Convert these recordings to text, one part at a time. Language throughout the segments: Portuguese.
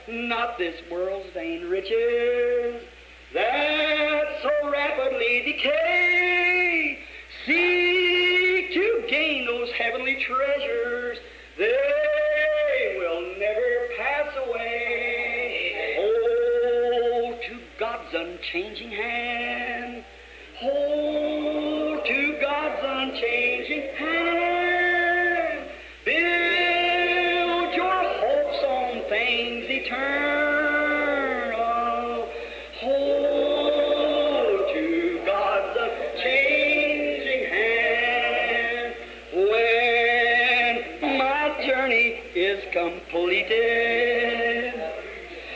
not this world's vain riches that so rapidly decay. Seek to gain those heavenly treasures, they will never pass away. Hold to God's unchanging hand. Hold to God's unchanging hand. Build your hopes on things eternal. Hold to God's unchanging hand. When my journey is completed,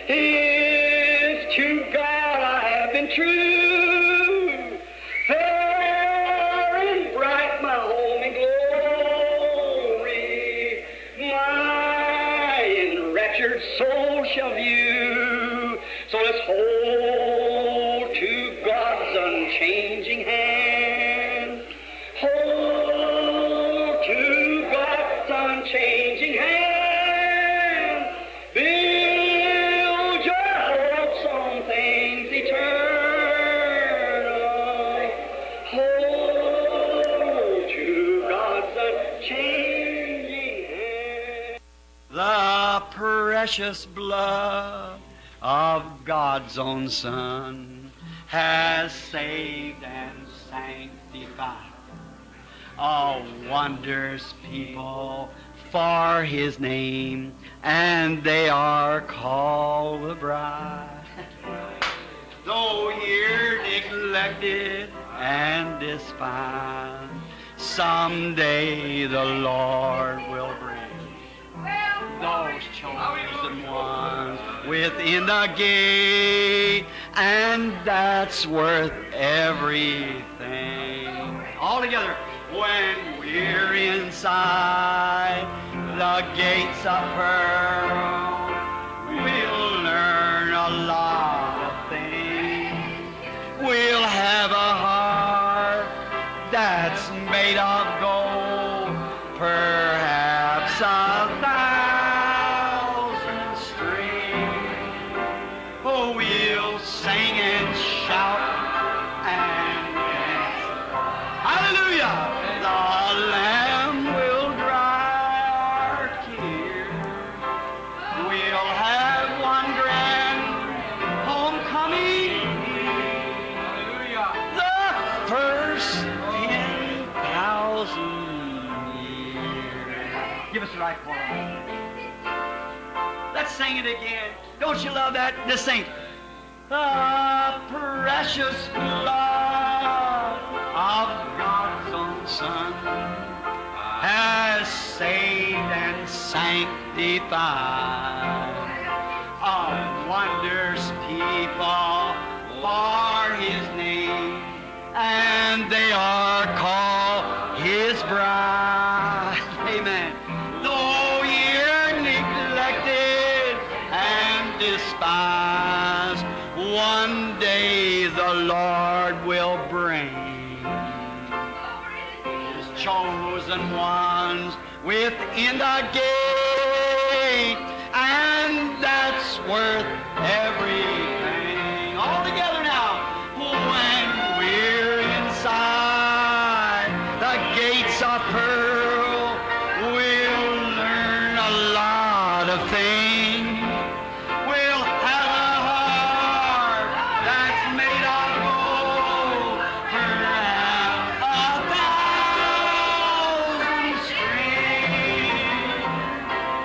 it's to God I have been true. Fair and bright my home in glory, my enraptured soul shall view. So let's hold to God's unchanging hand. Hold to God's unchanging hand. Build your hopes on things eternal. Hold to God's unchanging hand. The precious blood of God's own Son has saved and sanctified a wondrous people for His name, and they are called the bride. Though here neglected and despised, someday the Lord will bring those chosen ones within the gate, and that's worth everything. All together. When we're inside the gates of pearl, we'll learn a lot of things. We'll have a heart that's made of gold, perhaps 1,000 strings. Oh, we'll sing and shout and dance. Hallelujah! The Lamb will dry our tears. We'll have one grand homecoming. Hallelujah! The first 10,000 years. Give us the right chord. Let's sing it again. Don't you love that? Just sing. The precious blood of God's own Son has saved and sanctified a wondrous people for His name, and they are called His bride. Amen. Though you're neglected and despised, one day the Lord will bring His chosen ones within the gate, and that's worth everything. All together now. When we're inside the gates of pearl, we'll learn a lot of things. We'll have a heart that's made of gold, perhaps 1,000 strings.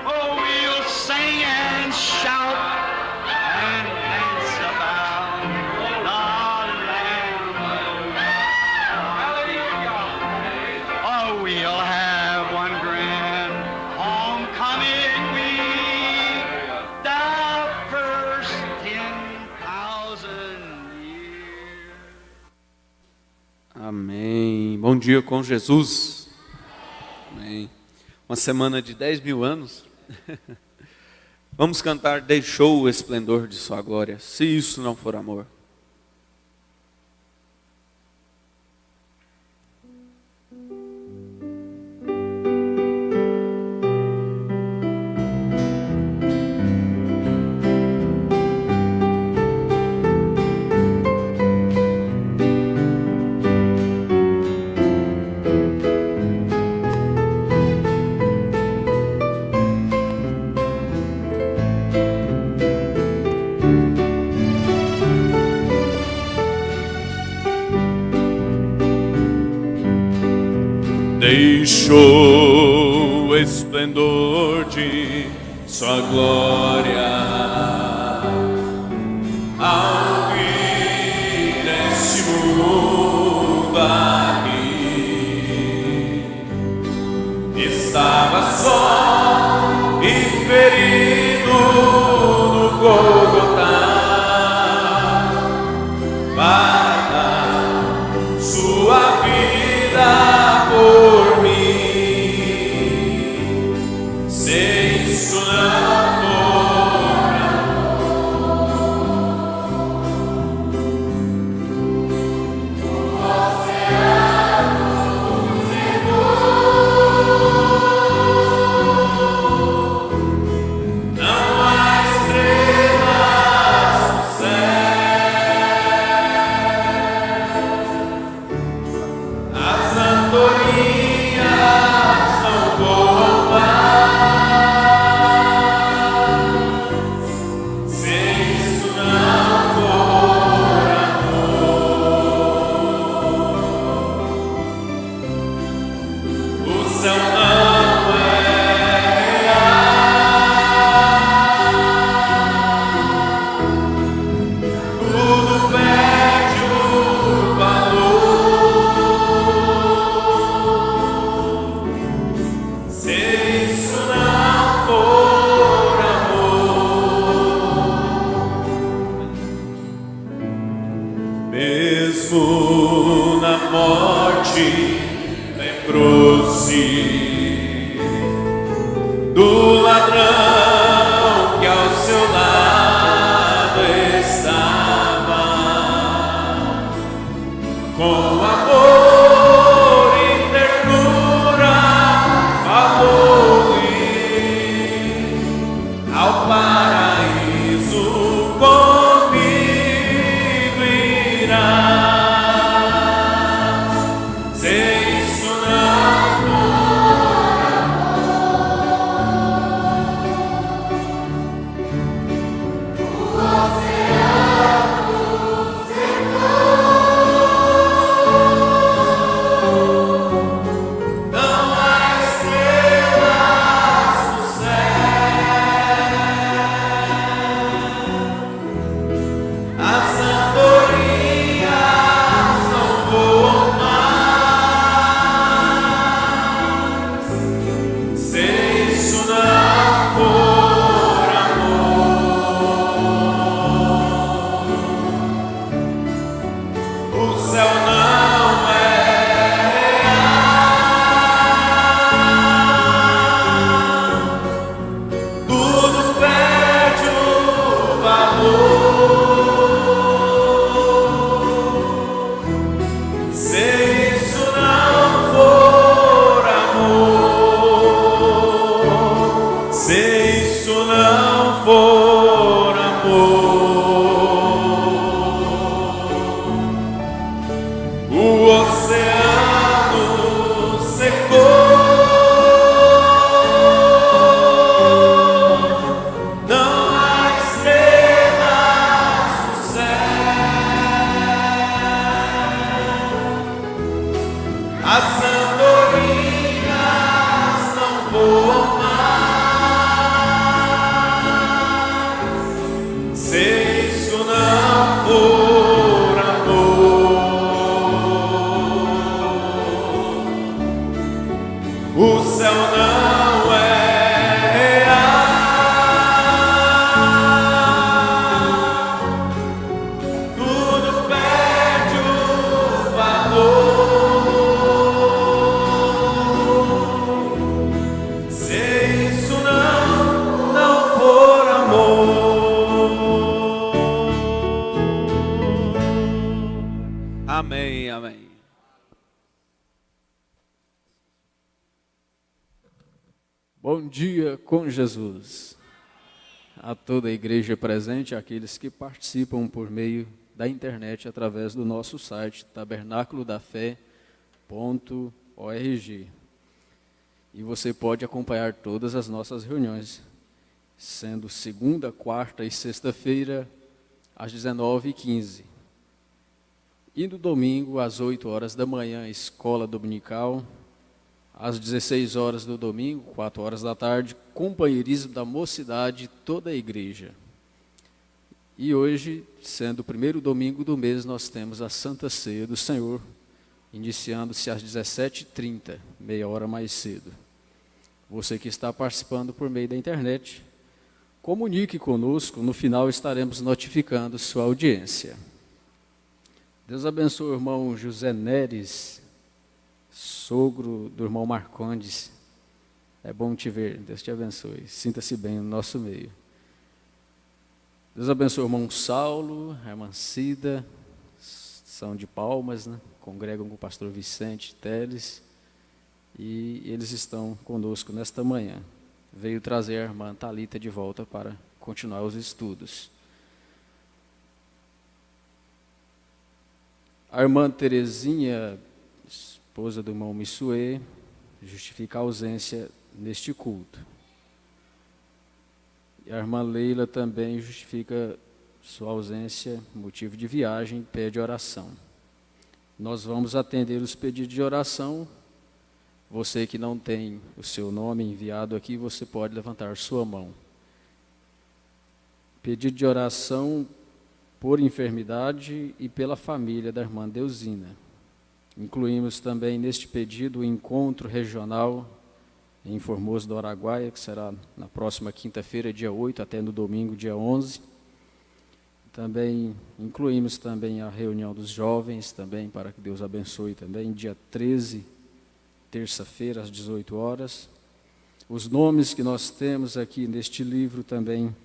Oh, we'll sing and shout and dance about the Lamb of God. Oh, we'll have one grand homecoming week, the first 10,000 years. Amém. Bom dia com Jesus. Amém. Uma semana de 10.000 anos. Vamos cantar Deixou o esplendor de sua glória, se isso não for amor. deixou o esplendor de sua glória. Ao vir este mundo aqui, estava só e ferido no Gólgota, para dar sua vida por mim. Se isso não for não há estrelas no céu, as andorinhas não voam mais. Se isso não for amor, o céu não é tudo perde o valor. Se isso não for amor, mesmo na morte, lembrou-se do ladrão que ao seu lado estava. Com amor e ternura falou-lhe: ao paraíso comigo irás. Se isso não não há estrelas no céu, as andorinhas não voam mais. Se isso não for amor, o céu não é real, tudo perde o valor. Se isso não for amor, se isso não for amor, o oceano secou, não há estrelas no céu, as andorinhas não voam mais. Se isso não for amor, o céu não é real, tudo perde o valor. Se isso não for amor. Amém, amém. Bom dia com Jesus. A toda a igreja presente, aqueles que participam por meio da internet através do nosso site tabernaclodafé.org. E você pode acompanhar todas as nossas reuniões, sendo segunda, quarta e sexta-feira, às 19h15. E no domingo, às 8 horas da manhã, escola dominical, Às 16 horas do domingo, 4 horas da tarde, companheirismo da mocidade, toda a igreja. E hoje, sendo o primeiro domingo do mês, nós temos a Santa Ceia do Senhor, iniciando-se às 17h30, meia hora mais cedo. Você que está participando por meio da internet, comunique conosco, no final estaremos notificando sua audiência. Deus abençoe o irmão José Neres, sogro do irmão Marcondes. É bom te ver, Deus te abençoe, sinta-se bem no nosso meio. Deus abençoe o irmão Saulo, a irmã Cida, são de Palmas, né? Congregam com o pastor Vicente Teles, e eles estão conosco nesta manhã. Veio trazer a irmã Thalita de volta para continuar os estudos. A irmã Terezinha, esposa do irmão Missuê, justifica a ausência neste culto. E a irmã Leila também justifica sua ausência, motivo de viagem, pede oração. Nós vamos atender os pedidos de oração. Você que não tem o seu nome enviado aqui, você pode levantar sua mão. Pedido de oração por enfermidade e pela família da irmã Deusina. Incluímos também neste pedido o encontro regional em Formoso do Araguaia, que será na próxima quinta-feira, dia 8, até no domingo, dia 11. Também incluímos também a reunião dos jovens, também para que Deus abençoe também, dia 13, terça-feira, às 18 horas. Os nomes que nós temos aqui neste livro também,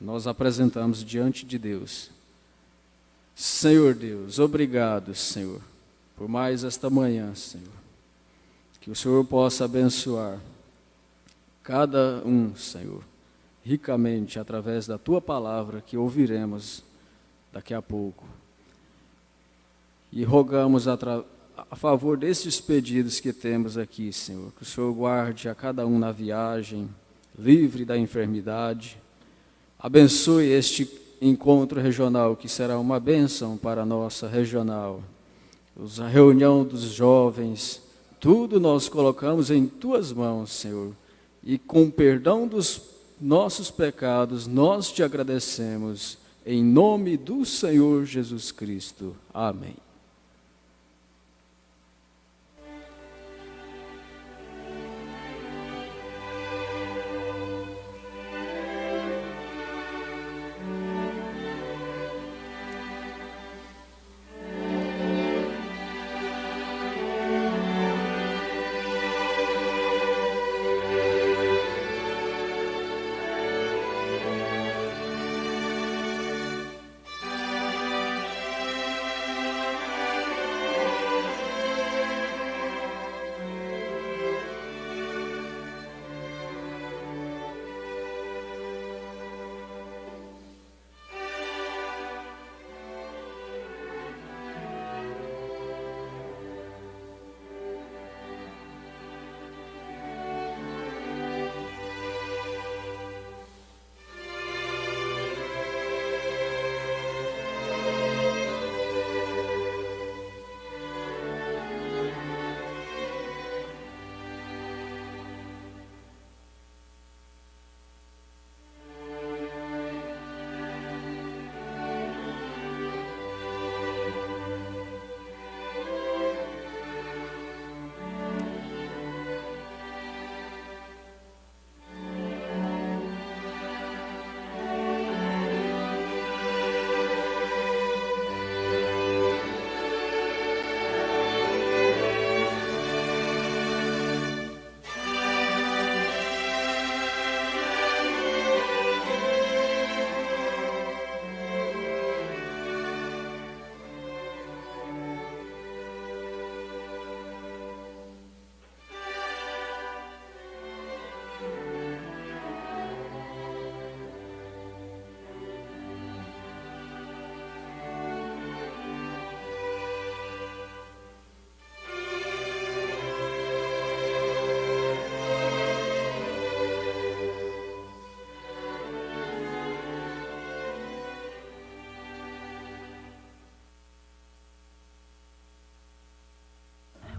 nós apresentamos diante de Deus. Senhor Deus, obrigado, Senhor, por mais esta manhã, Senhor. Que o Senhor possa abençoar cada um, Senhor, ricamente através da Tua palavra que ouviremos daqui a pouco. E rogamos a favor desses pedidos que temos aqui, Senhor, que o Senhor guarde a cada um na viagem, livre da enfermidade. Abençoe este encontro regional, que será uma bênção para a nossa regional. A reunião dos jovens, tudo nós colocamos em Tuas mãos, Senhor. E com perdão dos nossos pecados, nós Te agradecemos, em nome do Senhor Jesus Cristo. Amém.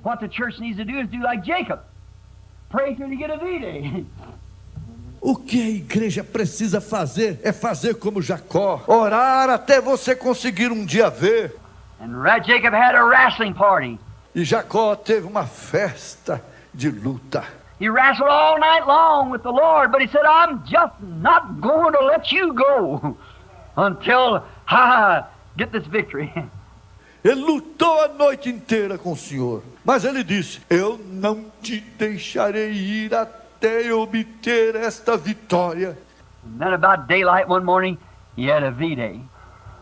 What the church needs to do is do like Jacob. Pray till you get a V-Day. O que a igreja precisa fazer é fazer como Jacó, orar até você conseguir um dia ver. And Jacob had a wrestling party. E Jacó teve uma festa de luta. He wrestled all night long with the Lord, but he said, I'm just not going to let you go until I get this victory. Ele lutou a noite inteira com o Senhor, mas ele disse, eu não te deixarei ir até eu obter esta vitória. And then about daylight one morning, he had a V-Day.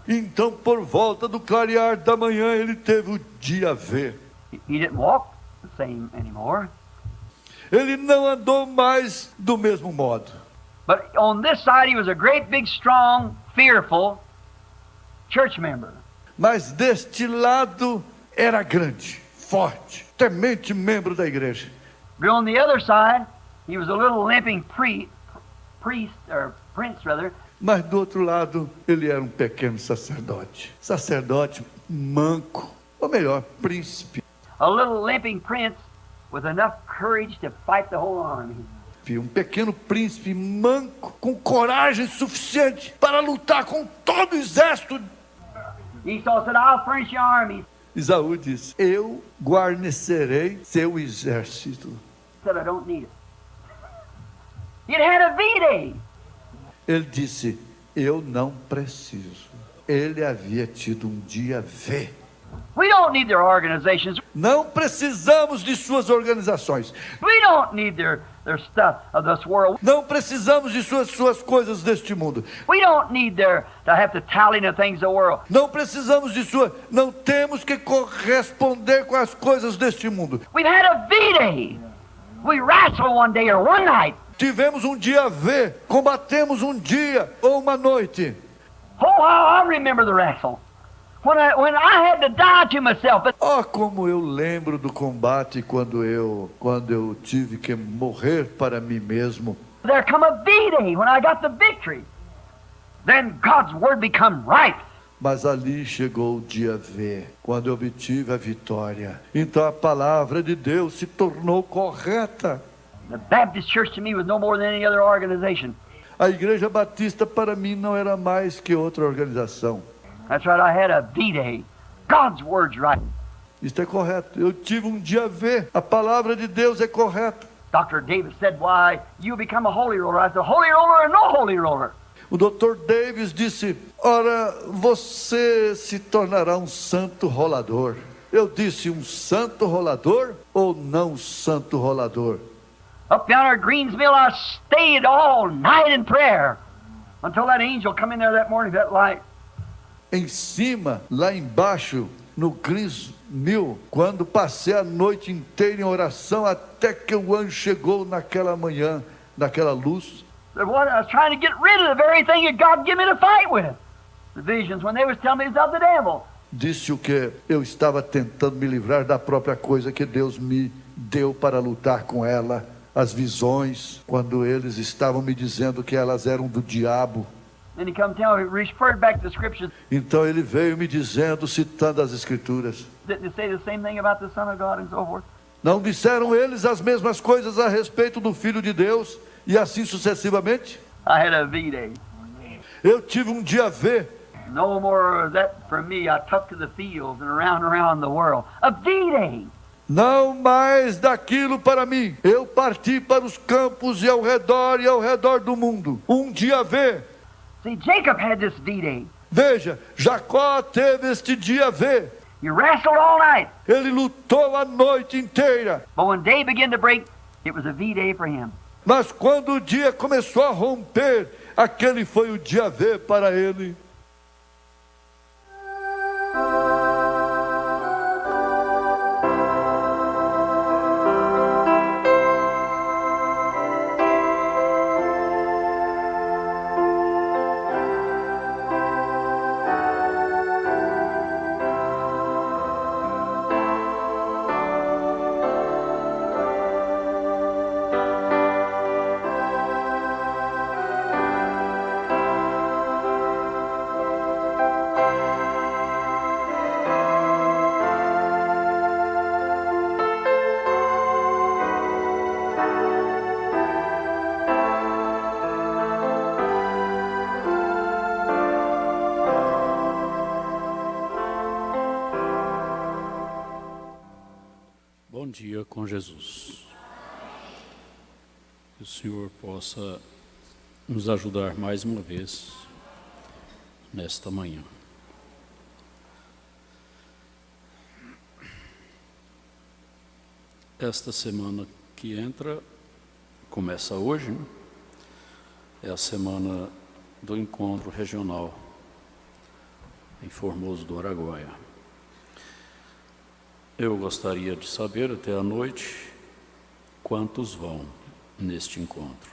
Então, por volta do clarear da manhã, ele teve o dia V. He didn't walk the same anymore. Ele não andou mais do mesmo modo. But on this side, he was a great, big, strong, fearful church member. Mas deste lado era grande, forte, temente membro da igreja. But on the other side, he was a little limping prince, rather. Mas do outro lado, ele era um pequeno sacerdote. Sacerdote manco, ou melhor, príncipe. A little limping prince with enough courage to fight the whole army. Um pequeno príncipe manco, com coragem suficiente para lutar com todo o exército. Esau said, I'll furnish your army. Esaú disse, eu guarnecerei seu exército. He said, I don't need it. It had a V-Day. Ele disse, eu não preciso. Ele havia tido um dia V. We don't need their organizations. Não precisamos de suas organizações. We don't need their stuff of this world. Não precisamos de suas coisas deste mundo. We don't need to have to tally the things of the world. Não precisamos de não temos que corresponder com as coisas deste mundo. We've had a V-Day. We wrestled one day or one night. Tivemos um dia V, combatemos um dia ou uma noite. Oh, how I remember the wrestle. When I had to die to myself. But Como eu lembro do combate quando eu tive que morrer para mim mesmo. there come a V-Day when I got the victory. Then God's word become right. Mas ali chegou o dia V, quando eu obtive a vitória. Então a palavra de Deus se tornou correta. The Baptist Church to me was no more than any other organization. A Igreja Batista para mim não era mais que outra organização. That's right, I had a V-Day. God's word's right. Isto é correto. Eu tive um dia V. A palavra de Deus é correta. Dr. Davis said, why, you become a holy roller. I said, holy roller or no holy roller? O Dr. Davis disse, ora, você se tornará um santo rolador. Eu disse, um santo rolador ou não santo rolador? Up yonder at Greensville, I stayed all night in prayer until that angel come in there that morning, that light. Em cima, lá embaixo, no Greensville, quando passei a noite inteira em oração, até que o anjo chegou naquela manhã, naquela luz. I was trying to get rid of the very thing that God gave me to fight with. The visions, when they was telling me it was of the devil. Disse o que eu estava tentando me livrar da própria coisa que Deus me deu para lutar com ela. As visões, quando eles estavam me dizendo que elas eram do diabo. Then he come tell me, referred back to the scriptures. Então ele veio me dizendo, citando as escrituras. Didn't it say the same thing about the Son of God and so forth? Não disseram eles as mesmas coisas a respeito do Filho de Deus? E assim sucessivamente? I had a V-Day. Eu tive um dia V. No more of that for me. I took to the fields and around the world. A V-Day. Não mais daquilo para mim. Eu parti para os campos e ao redor do mundo. Um dia V. See, Jacob had this V-Day. Veja, Jacó teve este dia V. He wrestled all night. Ele lutou a noite inteira. But when day began to break, it was a V-Day for him. Mas quando o dia começou a romper, aquele foi o dia V para ele. Dia com Jesus. Que o Senhor possa nos ajudar mais uma vez nesta manhã. Esta semana que entra, começa hoje, né? É a semana do encontro regional em Formoso do Araguaia. Eu gostaria de saber até a noite quantos vão neste encontro.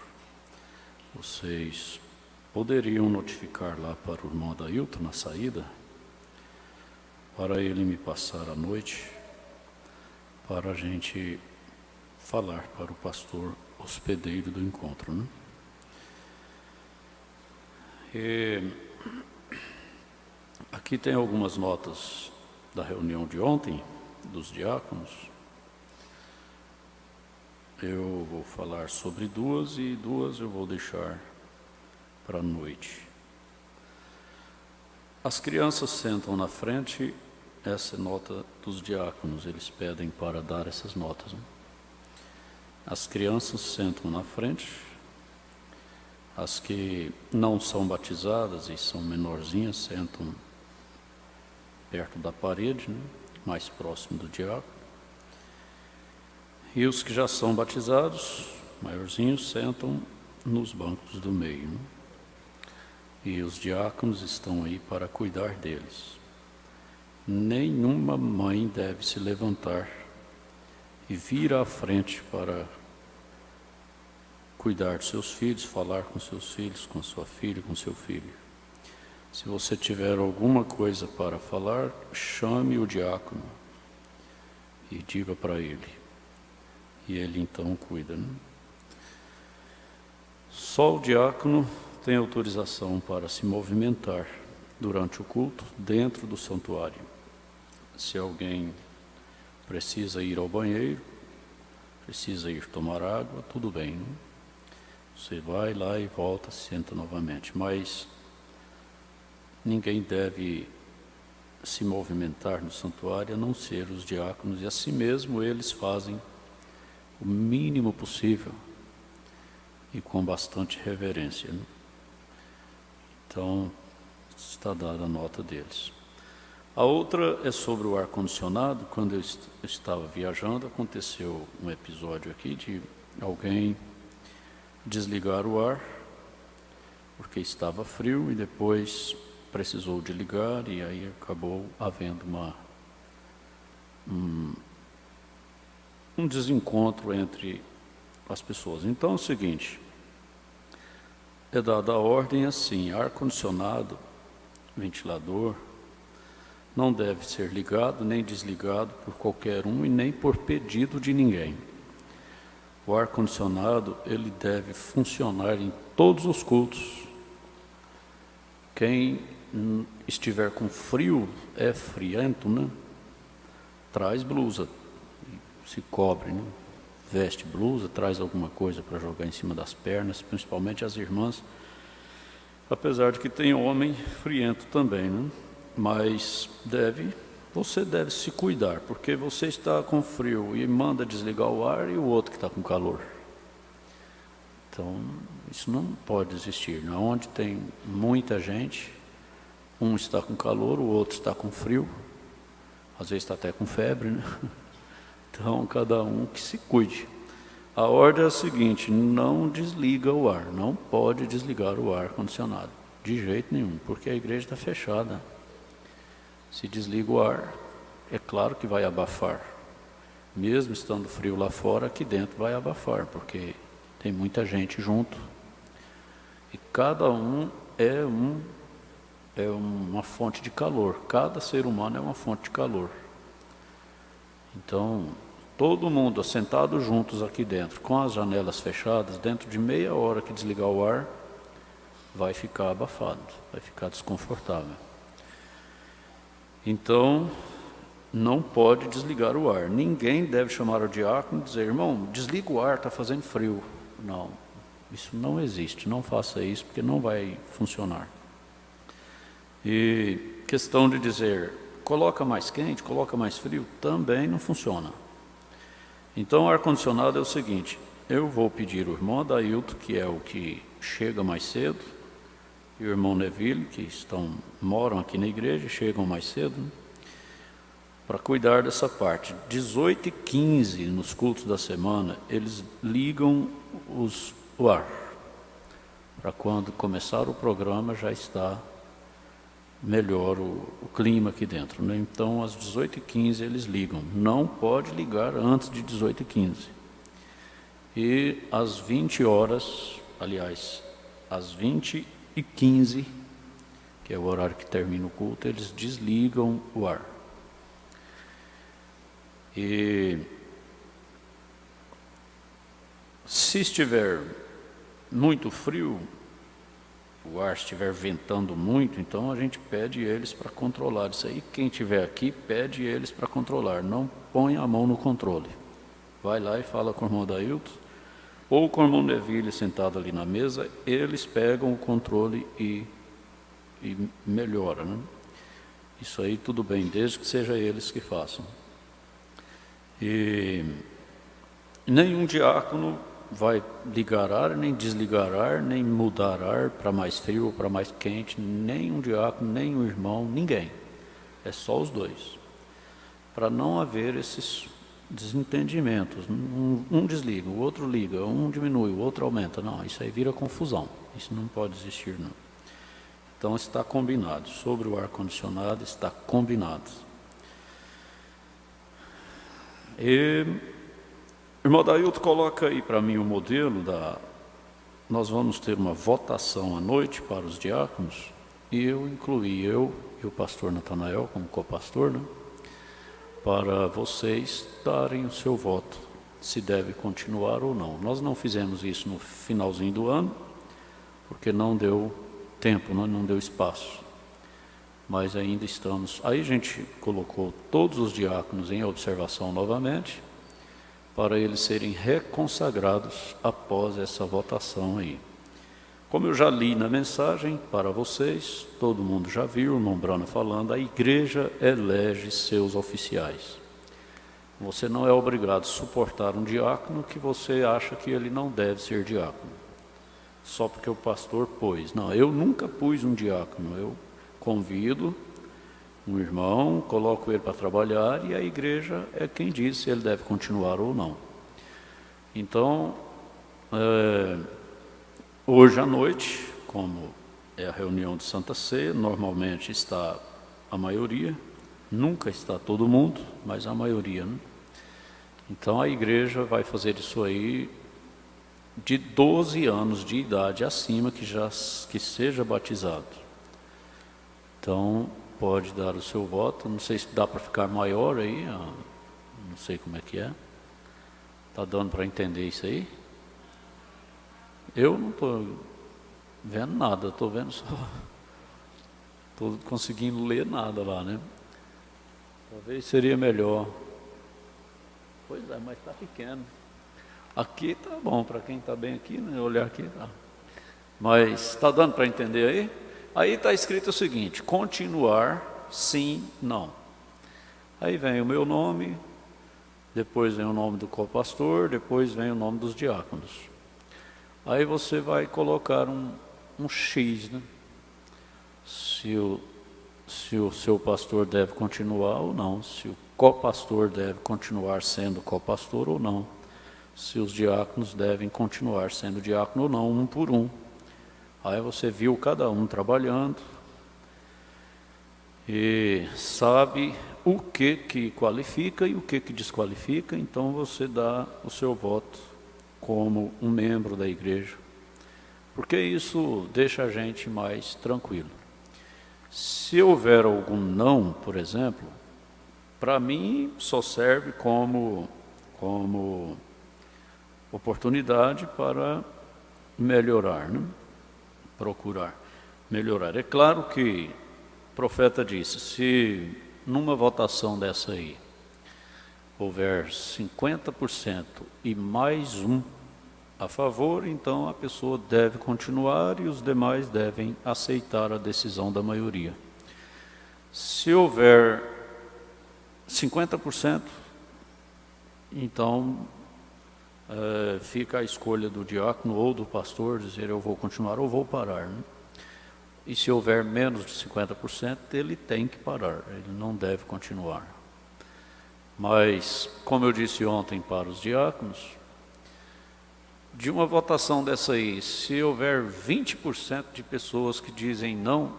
Vocês poderiam notificar lá para o irmão Adailton na saída, para ele me passar a noite, para a gente falar para o pastor hospedeiro do encontro, né? E aqui tem algumas notas da reunião de ontem, dos diáconos. Eu vou falar sobre duas e duas eu vou deixar para a noite. As crianças sentam na frente, essa é nota dos diáconos, eles pedem para dar essas notas, né? As crianças sentam na frente, as que não são batizadas e são menorzinhas sentam perto da parede, né? Mais próximo do diácono. E os que já são batizados, maiorzinhos, sentam nos bancos do meio, né? E os diáconos estão aí para cuidar deles. Nenhuma mãe deve se levantar e vir à frente para cuidar dos seus filhos, falar com seus filhos, com sua filha, com seu filho. Se você tiver alguma coisa para falar, chame o diácono e diga para ele. E ele então cuida, né? Só o diácono tem autorização para se movimentar durante o culto dentro do santuário. Se alguém precisa ir ao banheiro, precisa ir tomar água, tudo bem, né? Você vai lá e volta, senta novamente, mas ninguém deve se movimentar no santuário a não ser os diáconos, e assim mesmo eles fazem o mínimo possível e com bastante reverência, né? Então, está dada a nota deles. A outra é sobre o ar-condicionado. Quando eu estava viajando, aconteceu um episódio aqui de alguém desligar o ar, porque estava frio, e depois precisou de ligar, e aí acabou havendo um desencontro entre as pessoas. Então é o seguinte, é dada a ordem assim: ar-condicionado, ventilador, não deve ser ligado nem desligado por qualquer um e nem por pedido de ninguém. O ar-condicionado, ele deve funcionar em todos os cultos. Quem estiver com frio, é friento, né? Traz blusa, se cobre, né? Veste blusa, traz alguma coisa para jogar em cima das pernas, principalmente as irmãs, apesar de que tem homem friento também, né? Mas você deve se cuidar, porque você está com frio e manda desligar o ar, e o outro que está com calor. Então, isso não pode existir. Onde tem muita gente, um está com calor, o outro está com frio, às vezes está até com febre, né? Então, cada um que se cuide. A ordem é a seguinte: não desliga o ar, não pode desligar o ar-condicionado, de jeito nenhum, porque a igreja está fechada. Se desliga o ar, é claro que vai abafar. Mesmo estando frio lá fora, aqui dentro vai abafar, porque tem muita gente junto. E cada um é uma fonte de calor. Cada ser humano é uma fonte de calor. Então, todo mundo assentado juntos aqui dentro, com as janelas fechadas, dentro de meia hora que desligar o ar, vai ficar abafado, vai ficar desconfortável. Então, não pode desligar o ar. Ninguém deve chamar o diácono e dizer: irmão, desliga o ar, está fazendo frio. Não, isso não existe, não faça isso, porque não vai funcionar. E questão de dizer, coloca mais quente, coloca mais frio, também não funciona. Então, o ar-condicionado é o seguinte, eu vou pedir o irmão Adailto, que é o que chega mais cedo, e o irmão Neville, que moram aqui na igreja, chegam mais cedo, né, para cuidar dessa parte. 18h15, nos cultos da semana, eles ligam o ar, para quando começar o programa já está melhor o clima aqui dentro, né? Então, às 18h15 eles ligam. Não pode ligar antes de 18h15. E às 20 horas, aliás, às 20h15, que é o horário que termina o culto, eles desligam o ar. E se estiver muito frio, o ar estiver ventando muito, então a gente pede eles para controlar isso aí. Quem estiver aqui, pede eles para controlar. Não põe a mão no controle. Vai lá e fala com o irmão Dailton, ou com o irmão Neville sentado ali na mesa, eles pegam o controle e melhoram, né? Isso aí tudo bem, desde que seja eles que façam. E nenhum diácono vai ligar ar, nem desligar ar, nem mudar ar para mais frio ou para mais quente, nem um diácono, nem um irmão, ninguém. É só os dois. Para não haver esses desentendimentos. Um desliga, o outro liga, um diminui, o outro aumenta. Não, isso aí vira confusão. Isso não pode existir, não. Então está combinado. Sobre o ar-condicionado está combinado. E irmão Dailton, coloca aí para mim o modelo Nós vamos ter uma votação à noite para os diáconos, e eu incluí eu e o pastor Natanael como copastor, né, para vocês darem o seu voto, se deve continuar ou não. Nós não fizemos isso no finalzinho do ano, porque não deu tempo, não deu espaço. Mas ainda estamos... Aí a gente colocou todos os diáconos em observação novamente, para eles serem reconsagrados após essa votação aí. Como eu já li na mensagem para vocês, todo mundo já viu, o irmão Brana falando, a igreja elege seus oficiais. Você não é obrigado a suportar um diácono que você acha que ele não deve ser diácono, só porque o pastor pôs. Não, eu nunca pus um diácono, eu convido um irmão, coloco ele para trabalhar, e a igreja é quem diz se ele deve continuar ou não. Então, hoje à noite, como é a reunião de Santa Ceia, normalmente está a maioria, nunca está todo mundo, mas a maioria, né? Então a igreja vai fazer isso aí de 12 anos de idade acima que seja batizado. Então, pode dar o seu voto. Não sei se dá para ficar maior aí, não sei como é que é. Está dando para entender isso aí? Eu não estou vendo nada, estou vendo só... Estou conseguindo ler nada lá, né? Talvez seria melhor. Pois é, mas está pequeno. Aqui está bom, para quem está bem aqui, né? Olhar aqui tá. Mas está dando para entender aí? Aí está escrito o seguinte: continuar, sim, não. Aí vem o meu nome, depois vem o nome do copastor, depois vem o nome dos diáconos. Aí você vai colocar um X, né? Se o seu pastor deve continuar ou não, se o copastor deve continuar sendo copastor ou não, se os diáconos devem continuar sendo diácono ou não, um por um. Aí você viu cada um trabalhando e sabe o que qualifica e o que desqualifica, então você dá o seu voto como um membro da igreja, porque isso deixa a gente mais tranquilo. Se houver algum não, por exemplo, para mim só serve como oportunidade para melhorar, né? Procurar melhorar. É claro que o profeta disse, se numa votação dessa aí houver 50% e mais um a favor, então a pessoa deve continuar e os demais devem aceitar a decisão da maioria. Se houver 50% Então, fica a escolha do diácono ou do pastor dizer eu vou continuar ou vou parar, né? E se houver menos de 50%, ele tem que parar, ele não deve continuar. Mas, como eu disse ontem para os diáconos, de uma votação dessa aí, se houver 20% de pessoas que dizem não,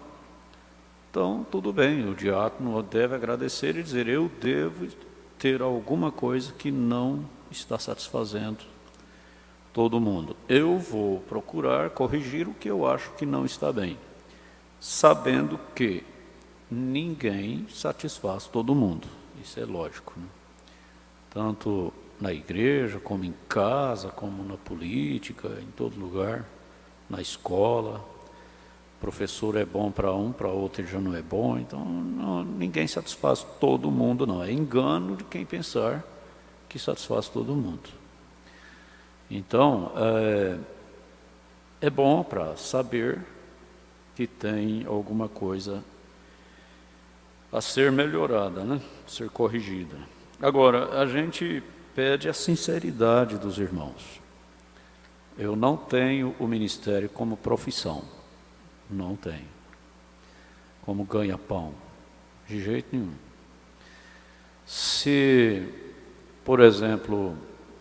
então tudo bem, o diácono deve agradecer e dizer, eu devo ter alguma coisa que não está satisfazendo todo mundo. Eu vou procurar corrigir o que eu acho que não está bem, sabendo que ninguém satisfaz todo mundo. Isso é lógico, né? Tanto na igreja, como em casa, como na política, em todo lugar, na escola. O professor é bom para um, para outro ele já não é bom. Então, ninguém satisfaz todo mundo, não. É engano de quem pensar que satisfaz todo mundo. Então, é bom para saber que tem alguma coisa a ser melhorada, né? Ser corrigida. Agora, a gente pede a sinceridade dos irmãos. Eu não tenho o ministério como profissão, não tenho. Como ganha-pão, de jeito nenhum. Se, por exemplo,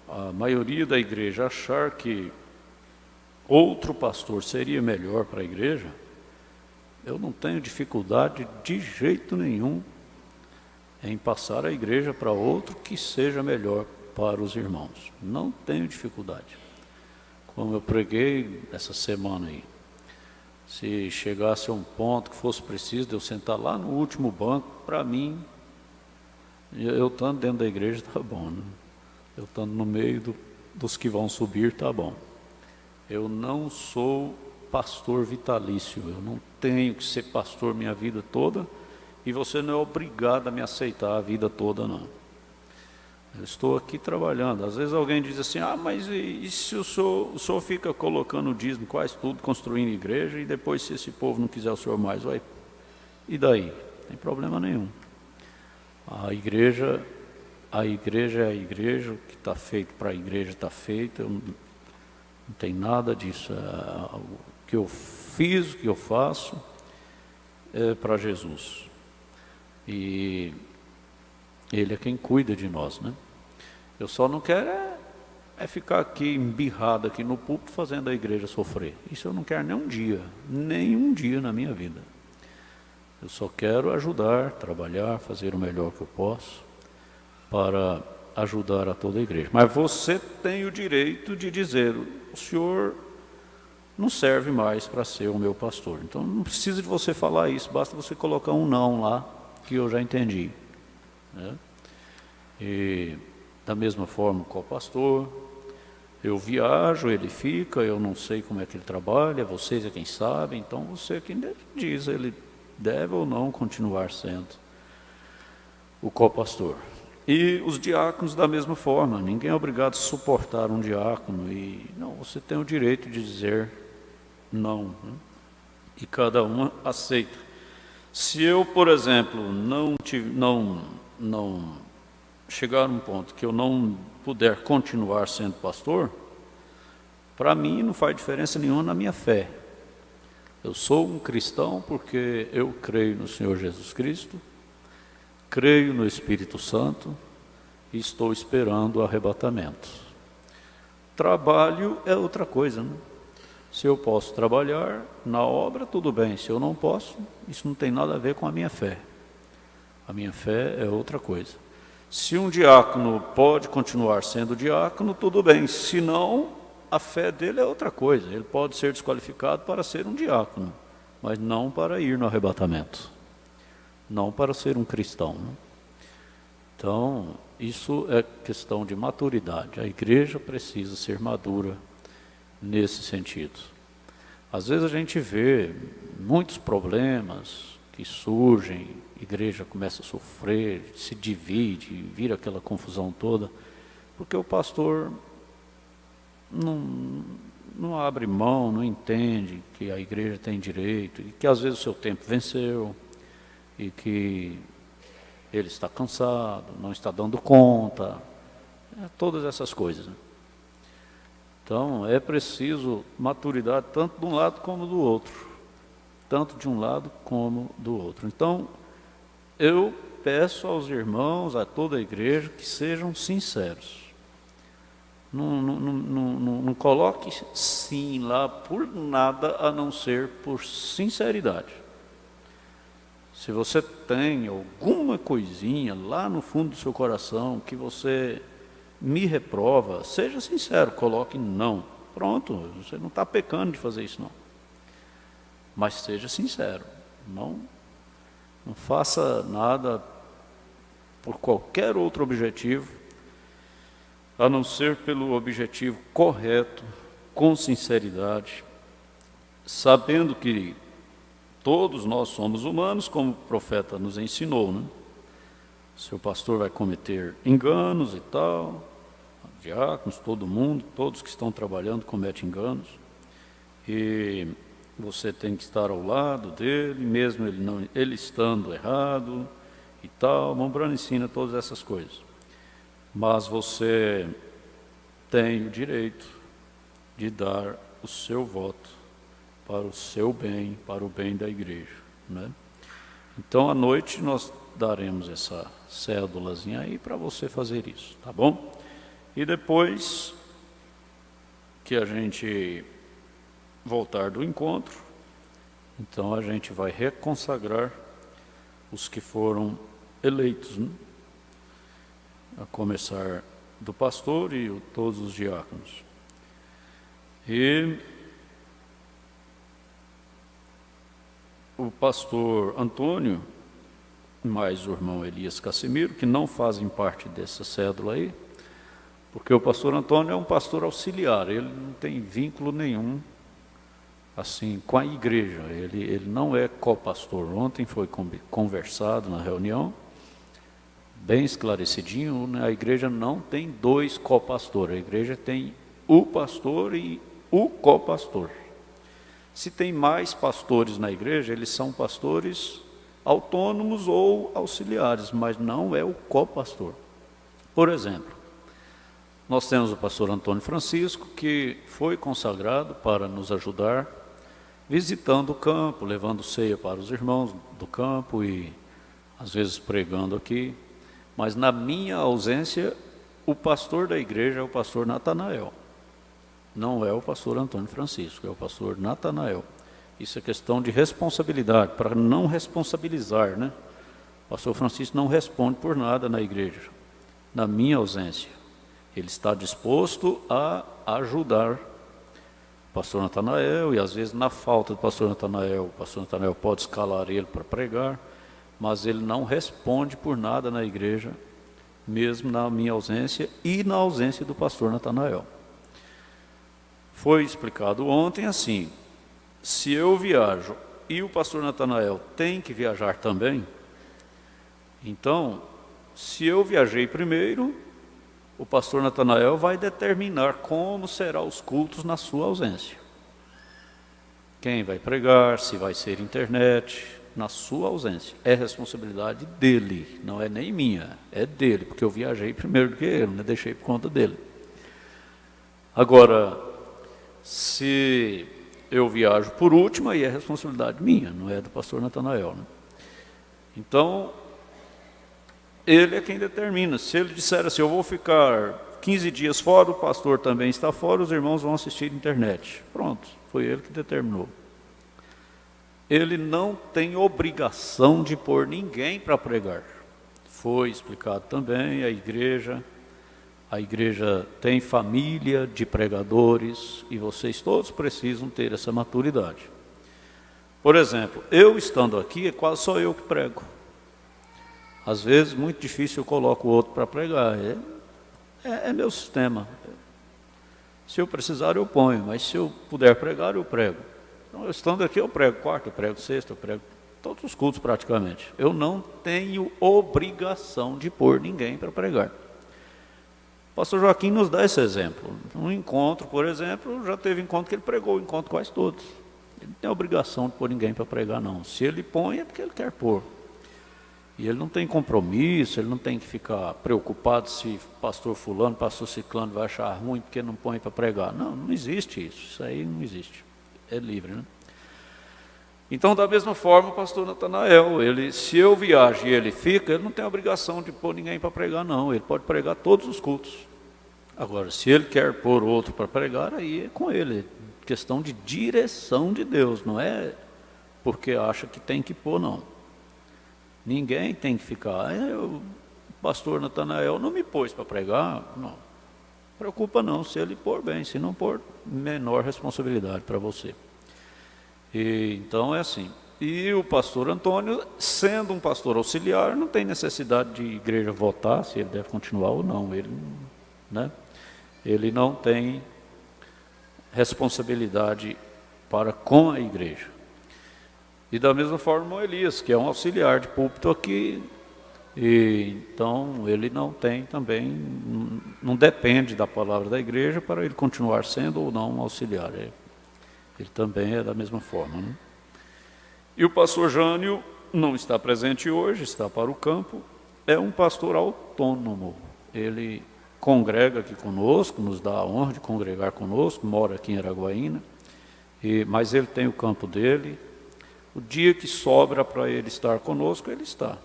a maioria da igreja achar que outro pastor seria melhor para a igreja, eu não tenho dificuldade de jeito nenhum em passar a igreja para outro que seja melhor para os irmãos. Não tenho dificuldade. Como eu preguei essa semana aí, se chegasse a um ponto que fosse preciso de eu sentar lá no último banco, para mim, eu estando dentro da igreja está bom, né? Eu estando no meio dos que vão subir está bom. Eu não sou pastor vitalício, eu não tenho que ser pastor minha vida toda, e você não é obrigado a me aceitar a vida toda, não. Eu estou aqui trabalhando. Às vezes alguém diz assim, mas e se o senhor fica colocando o dízimo, quase tudo, construindo igreja, e depois se esse povo não quiser o senhor mais, vai, e daí? Não tem problema nenhum. A igreja é a igreja, o que está feito para a igreja está feito, não tem nada disso. O que eu fiz, o que eu faço, é para Jesus. E Ele é quem cuida de nós, né? Eu só não quero é ficar aqui embirrado aqui no púlpito fazendo a igreja sofrer. Isso eu não quero nem um dia na minha vida. Eu só quero ajudar, trabalhar, fazer o melhor que eu posso para ajudar a toda a igreja. Mas você tem o direito de dizer, o senhor não serve mais para ser o meu pastor. Então não precisa de você falar isso, basta você colocar um não lá, que eu já entendi, né? E da mesma forma com o pastor, eu viajo, ele fica, eu não sei como é que ele trabalha, vocês é quem sabe, então você é quem diz, ele deve ou não continuar sendo o co-pastor. E os diáconos da mesma forma, ninguém é obrigado a suportar um diácono, e não, você tem o direito de dizer não, né? E cada um aceita. Se eu, por exemplo, não chegar a um ponto que eu não puder continuar sendo pastor, para mim não faz diferença nenhuma na minha fé. Eu sou um cristão porque eu creio no Senhor Jesus Cristo, creio no Espírito Santo e estou esperando o arrebatamento. Trabalho é outra coisa, né? Se eu posso trabalhar na obra, tudo bem. Se eu não posso, isso não tem nada a ver com a minha fé. A minha fé é outra coisa. Se um diácono pode continuar sendo diácono, tudo bem. Se não, a fé dele é outra coisa. Ele pode ser desqualificado para ser um diácono, mas não para ir no arrebatamento. Não para ser um cristão, né? Então, isso é questão de maturidade. A igreja precisa ser madura nesse sentido. Às vezes a gente vê muitos problemas que surgem, a igreja começa a sofrer, se divide, vira aquela confusão toda, porque o pastor não abre mão, não entende que a igreja tem direito, e que às vezes o seu tempo venceu, e que ele está cansado, não está dando conta, todas essas coisas, né? Então, é preciso maturidade tanto de um lado como do outro. Tanto de um lado como do outro. Então, eu peço aos irmãos, a toda a igreja, que sejam sinceros. Não coloque sim lá por nada a não ser por sinceridade. Se você tem alguma coisinha lá no fundo do seu coração que você me reprova, seja sincero, coloque não. Pronto, você não está pecando de fazer isso não. Mas seja sincero, não faça nada por qualquer outro objetivo, a não ser pelo objetivo correto, com sinceridade, sabendo que todos nós somos humanos, como o profeta nos ensinou, né? Seu pastor vai cometer enganos e tal, diáconos, todo mundo, todos que estão trabalhando cometem enganos, e você tem que estar ao lado dele, mesmo ele estando errado e tal. Mombrana ensina todas essas coisas. Mas você tem o direito de dar o seu voto para o seu bem, para o bem da igreja, né? Então, à noite, nós daremos essa cédulazinha aí para você fazer isso, tá bom? E depois que a gente voltar do encontro, então a gente vai reconsagrar os que foram eleitos, né? A começar do pastor e todos os diáconos. E o pastor Antônio, mais o irmão Elias Cassimiro, que não fazem parte dessa cédula aí, porque o pastor Antônio é um pastor auxiliar, ele não tem vínculo nenhum assim com a igreja, ele não é copastor. Ontem foi conversado na reunião, bem esclarecidinho, né? A igreja não tem dois copastores, a igreja tem o pastor e o copastor. Se tem mais pastores na igreja, eles são pastores autônomos ou auxiliares, mas não é o copastor. Por exemplo, nós temos o pastor Antônio Francisco, que foi consagrado para nos ajudar, visitando o campo, levando ceia para os irmãos do campo e às vezes pregando aqui. Mas na minha ausência, o pastor da igreja é o pastor Natanael. Não é o pastor Antônio Francisco, é o pastor Natanael. Isso é questão de responsabilidade, para não responsabilizar, né? O pastor Francisco não responde por nada na igreja, na minha ausência. Ele está disposto a ajudar o pastor Natanael, e às vezes na falta do pastor Natanael, o pastor Natanael pode escalar ele para pregar, mas ele não responde por nada na igreja, mesmo na minha ausência e na ausência do pastor Natanael. Foi explicado ontem assim: se eu viajo e o pastor Natanael tem que viajar também, então, se eu viajei primeiro, o pastor Natanael vai determinar como serão os cultos na sua ausência. Quem vai pregar, se vai ser internet, na sua ausência. É responsabilidade dele, não é nem minha, é dele, porque eu viajei primeiro do que ele, né? Deixei por conta dele. Agora, se eu viajo por último, aí é responsabilidade minha, não é do pastor Natanael, né? Então, ele é quem determina. Se ele disser assim, eu vou ficar 15 dias fora, o pastor também está fora, os irmãos vão assistir internet. Pronto, foi ele que determinou. Ele não tem obrigação de pôr ninguém para pregar. Foi explicado também, a igreja tem família de pregadores e vocês todos precisam ter essa maturidade. Por exemplo, eu estando aqui, é quase só eu que prego. Às vezes, muito difícil eu coloco o outro para pregar. É meu sistema. Se eu precisar, eu ponho, mas se eu puder pregar, eu prego. Então, eu estando aqui, eu prego quarta, eu prego sexta, eu prego todos os cultos praticamente. Eu não tenho obrigação de pôr ninguém para pregar. O pastor Joaquim nos dá esse exemplo. Um encontro, por exemplo, já teve encontro que ele pregou, encontro quase todos. Ele não tem obrigação de pôr ninguém para pregar, não. Se ele põe, é porque ele quer pôr. E ele não tem compromisso, ele não tem que ficar preocupado se pastor fulano, pastor ciclano vai achar ruim porque não põe para pregar. Não, não existe isso. Isso aí não existe. É livre, né? Então, da mesma forma, o pastor Natanael, se eu viajo e ele fica, ele não tem obrigação de pôr ninguém para pregar, não. Ele pode pregar todos os cultos. Agora, se ele quer pôr outro para pregar, aí é com ele. É questão de direção de Deus, não é porque acha que tem que pôr, não. Ninguém tem que ficar, o pastor Natanael não me pôs para pregar, não. Preocupa não, se ele pôr bem, se não pôr, menor responsabilidade para você. Então é assim. E o pastor Antônio, sendo um pastor auxiliar, não tem necessidade de igreja votar se ele deve continuar ou não. Ele não tem responsabilidade para com a igreja. E da mesma forma o Elias, que é um auxiliar de púlpito aqui, então ele não tem também, não depende da palavra da igreja para ele continuar sendo ou não um auxiliar. Ele também é da mesma forma, né? E o pastor Jânio não está presente hoje, está para o campo, é um pastor autônomo. Ele congrega aqui conosco, nos dá a honra de congregar conosco, mora aqui em Araguaína, mas ele tem o campo dele. O dia que sobra para ele estar conosco, ele está.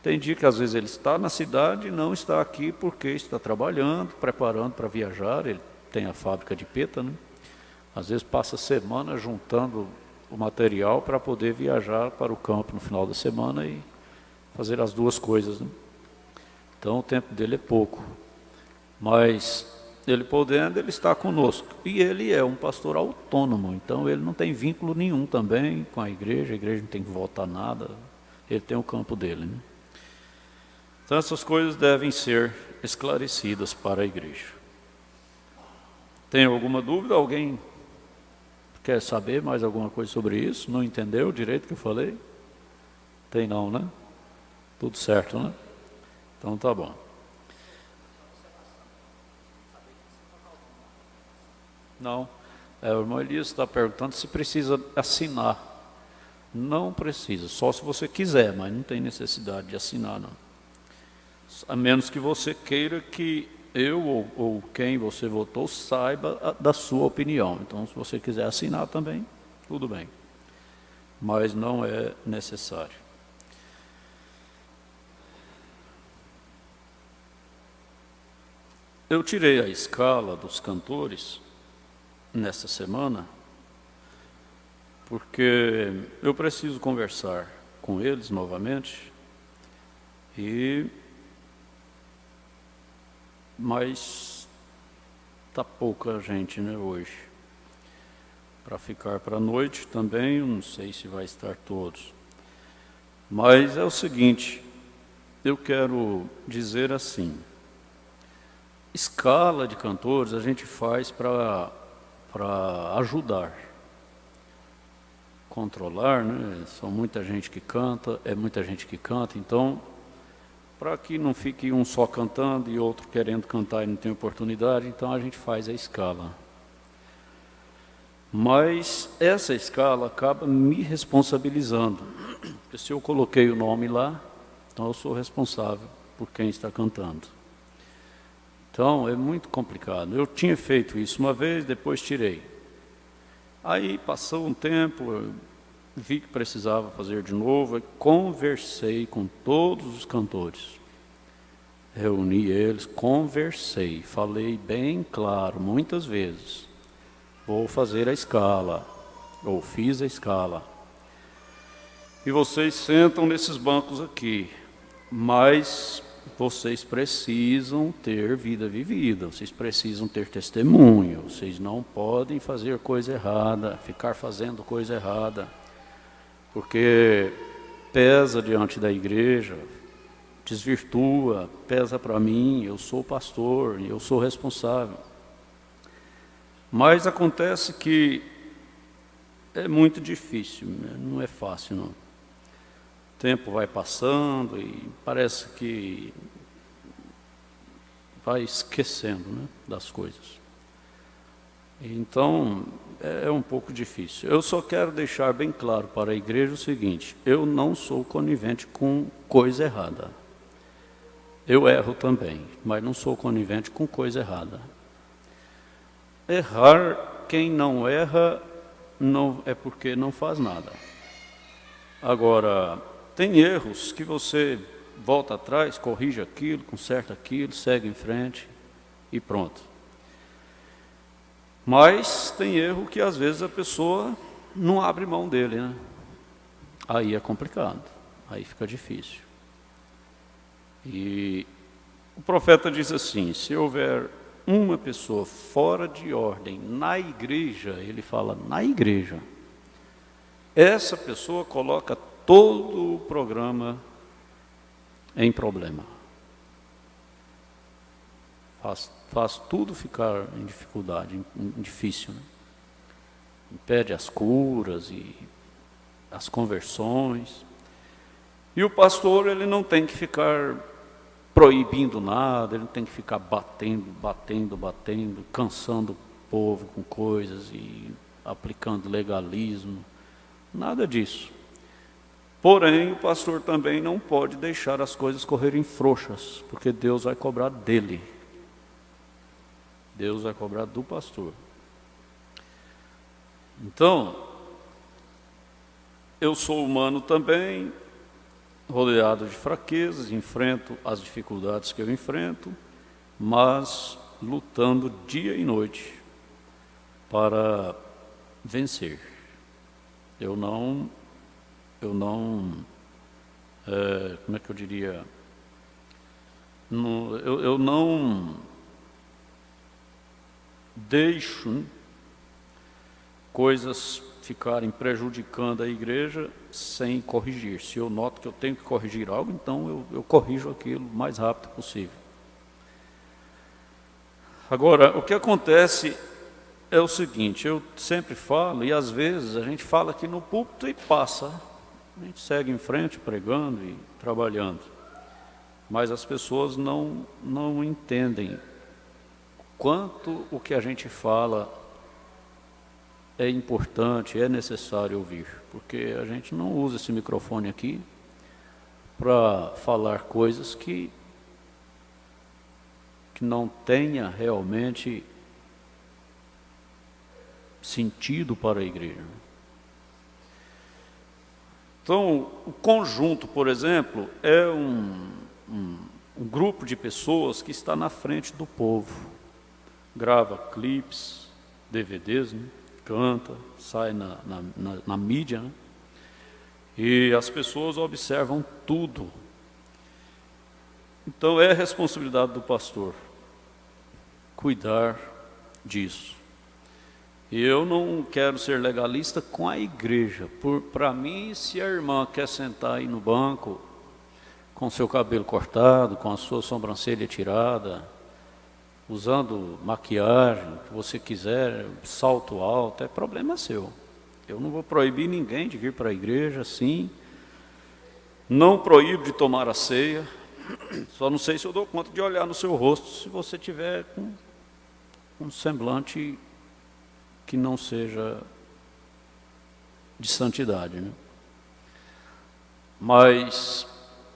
Tem dia que às vezes ele está na cidade e não está aqui porque está trabalhando, preparando para viajar. Ele tem a fábrica de peta, né? Às vezes passa a semana juntando o material para poder viajar para o campo no final da semana e fazer as duas coisas, né? Então o tempo dele é pouco. Mas ele podendo, ele está conosco. E ele é um pastor autônomo, então ele não tem vínculo nenhum também com a igreja não tem que votar nada, ele tem o campo dele, né? Então essas coisas devem ser esclarecidas para a igreja. Tem alguma dúvida? Alguém quer saber mais alguma coisa sobre isso? Não entendeu direito o que eu falei? Tem não, né? Tudo certo, né? Então tá bom. Não, o irmão Elias está perguntando se precisa assinar. Não precisa, só se você quiser, mas não tem necessidade de assinar, não. A menos que você queira que eu ou quem você votou saiba da sua opinião. Então, se você quiser assinar também, tudo bem. Mas não é necessário. Eu tirei a escala dos cantores nesta semana, porque eu preciso conversar com eles novamente, mas está pouca gente, né, hoje. Para ficar para a noite também, eu não sei se vai estar todos. Mas é o seguinte, eu quero dizer assim, escala de cantores a gente faz para ajudar, controlar, né? São muita gente que canta, então, para que não fique um só cantando e outro querendo cantar e não tem oportunidade, então a gente faz a escala. Mas essa escala acaba me responsabilizando, porque se eu coloquei o nome lá, então eu sou responsável por quem está cantando. Então, é muito complicado. Eu tinha feito isso uma vez, depois tirei. Aí, passou um tempo, eu vi que precisava fazer de novo, e conversei com todos os cantores. Reuni eles, conversei, falei bem claro, muitas vezes. Vou fazer a escala, ou fiz a escala. E vocês sentam nesses bancos aqui, mas vocês precisam ter vida vivida, vocês precisam ter testemunho, vocês não podem fazer coisa errada, ficar fazendo coisa errada, porque pesa diante da igreja, desvirtua, pesa para mim, eu sou pastor, eu sou responsável. Mas acontece que é muito difícil, né? Não é fácil, não. O tempo vai passando e parece que vai esquecendo, né, das coisas. Então, é um pouco difícil. Eu só quero deixar bem claro para a igreja o seguinte: eu não sou conivente com coisa errada. Eu erro também, mas não sou conivente com coisa errada. Errar, quem não erra, não é porque não faz nada. Agora, tem erros que você volta atrás, corrige aquilo, conserta aquilo, segue em frente e pronto. Mas tem erro que às vezes a pessoa não abre mão dele, né? Aí é complicado, aí fica difícil. E o profeta diz assim: se houver uma pessoa fora de ordem na igreja, ele fala na igreja, essa pessoa coloca todo o programa em problema. Faz tudo ficar em dificuldade, em difícil, né? Impede as curas e as conversões. E o pastor, ele não tem que ficar proibindo nada, ele não tem que ficar batendo, cansando o povo com coisas e aplicando legalismo, nada disso. Porém, o pastor também não pode deixar as coisas correrem frouxas, porque Deus vai cobrar dele. Deus vai cobrar do pastor. Então, eu sou humano também, rodeado de fraquezas, enfrento as dificuldades que eu enfrento, mas lutando dia e noite para vencer. Eu não, como é que eu diria? Eu não deixo coisas ficarem prejudicando a igreja sem corrigir. Se eu noto que eu tenho que corrigir algo, então eu corrijo aquilo o mais rápido possível. Agora, o que acontece é o seguinte: eu sempre falo, e às vezes a gente fala aqui no púlpito e passa, a gente segue em frente pregando e trabalhando, mas as pessoas não entendem quanto o que a gente fala é importante, é necessário ouvir, porque a gente não usa esse microfone aqui para falar coisas que não tenha realmente sentido para a igreja. Então, o conjunto, por exemplo, é um grupo de pessoas que está na frente do povo, grava clipes, DVDs, né? Canta, sai na mídia, né? E as pessoas observam tudo. Então é responsabilidade do pastor cuidar disso. E eu não quero ser legalista com a igreja. Para mim, se a irmã quer sentar aí no banco com seu cabelo cortado, com a sua sobrancelha tirada, usando maquiagem, o que você quiser, salto alto, é problema seu. Eu não vou proibir ninguém de vir para a igreja assim, não proíbo de tomar a ceia, só não sei se eu dou conta de olhar no seu rosto se você tiver com um semblante que não seja de santidade, né? Mas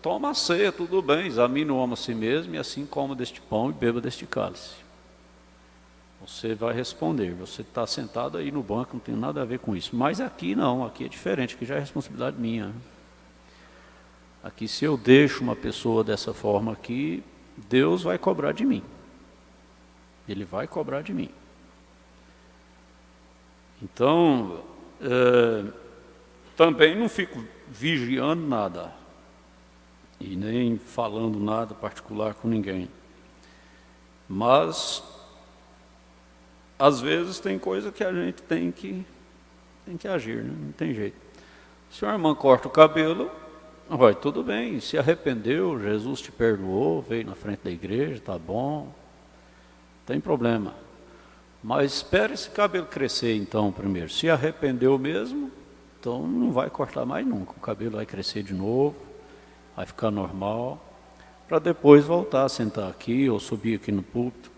toma a ceia, tudo bem, examine o homem a si mesmo, e assim coma deste pão e beba deste cálice. Você vai responder, você está sentado aí no banco, não tem nada a ver com isso. Mas aqui não, aqui é diferente, aqui já é responsabilidade minha. Aqui, se eu deixo uma pessoa dessa forma aqui, Deus vai cobrar de mim. Ele vai cobrar de mim. Então, também não fico vigiando nada e nem falando nada particular com ninguém. Mas, às vezes, tem coisa que a gente tem que agir, né? Não tem jeito. Se a irmã corta o cabelo, vai, tudo bem, se arrependeu, Jesus te perdoou, veio na frente da igreja, tá bom, não tem problema. Mas espere esse cabelo crescer então primeiro. Se arrependeu mesmo, então não vai cortar mais nunca. O cabelo vai crescer de novo, vai ficar normal, para depois voltar a sentar aqui ou subir aqui no púlpito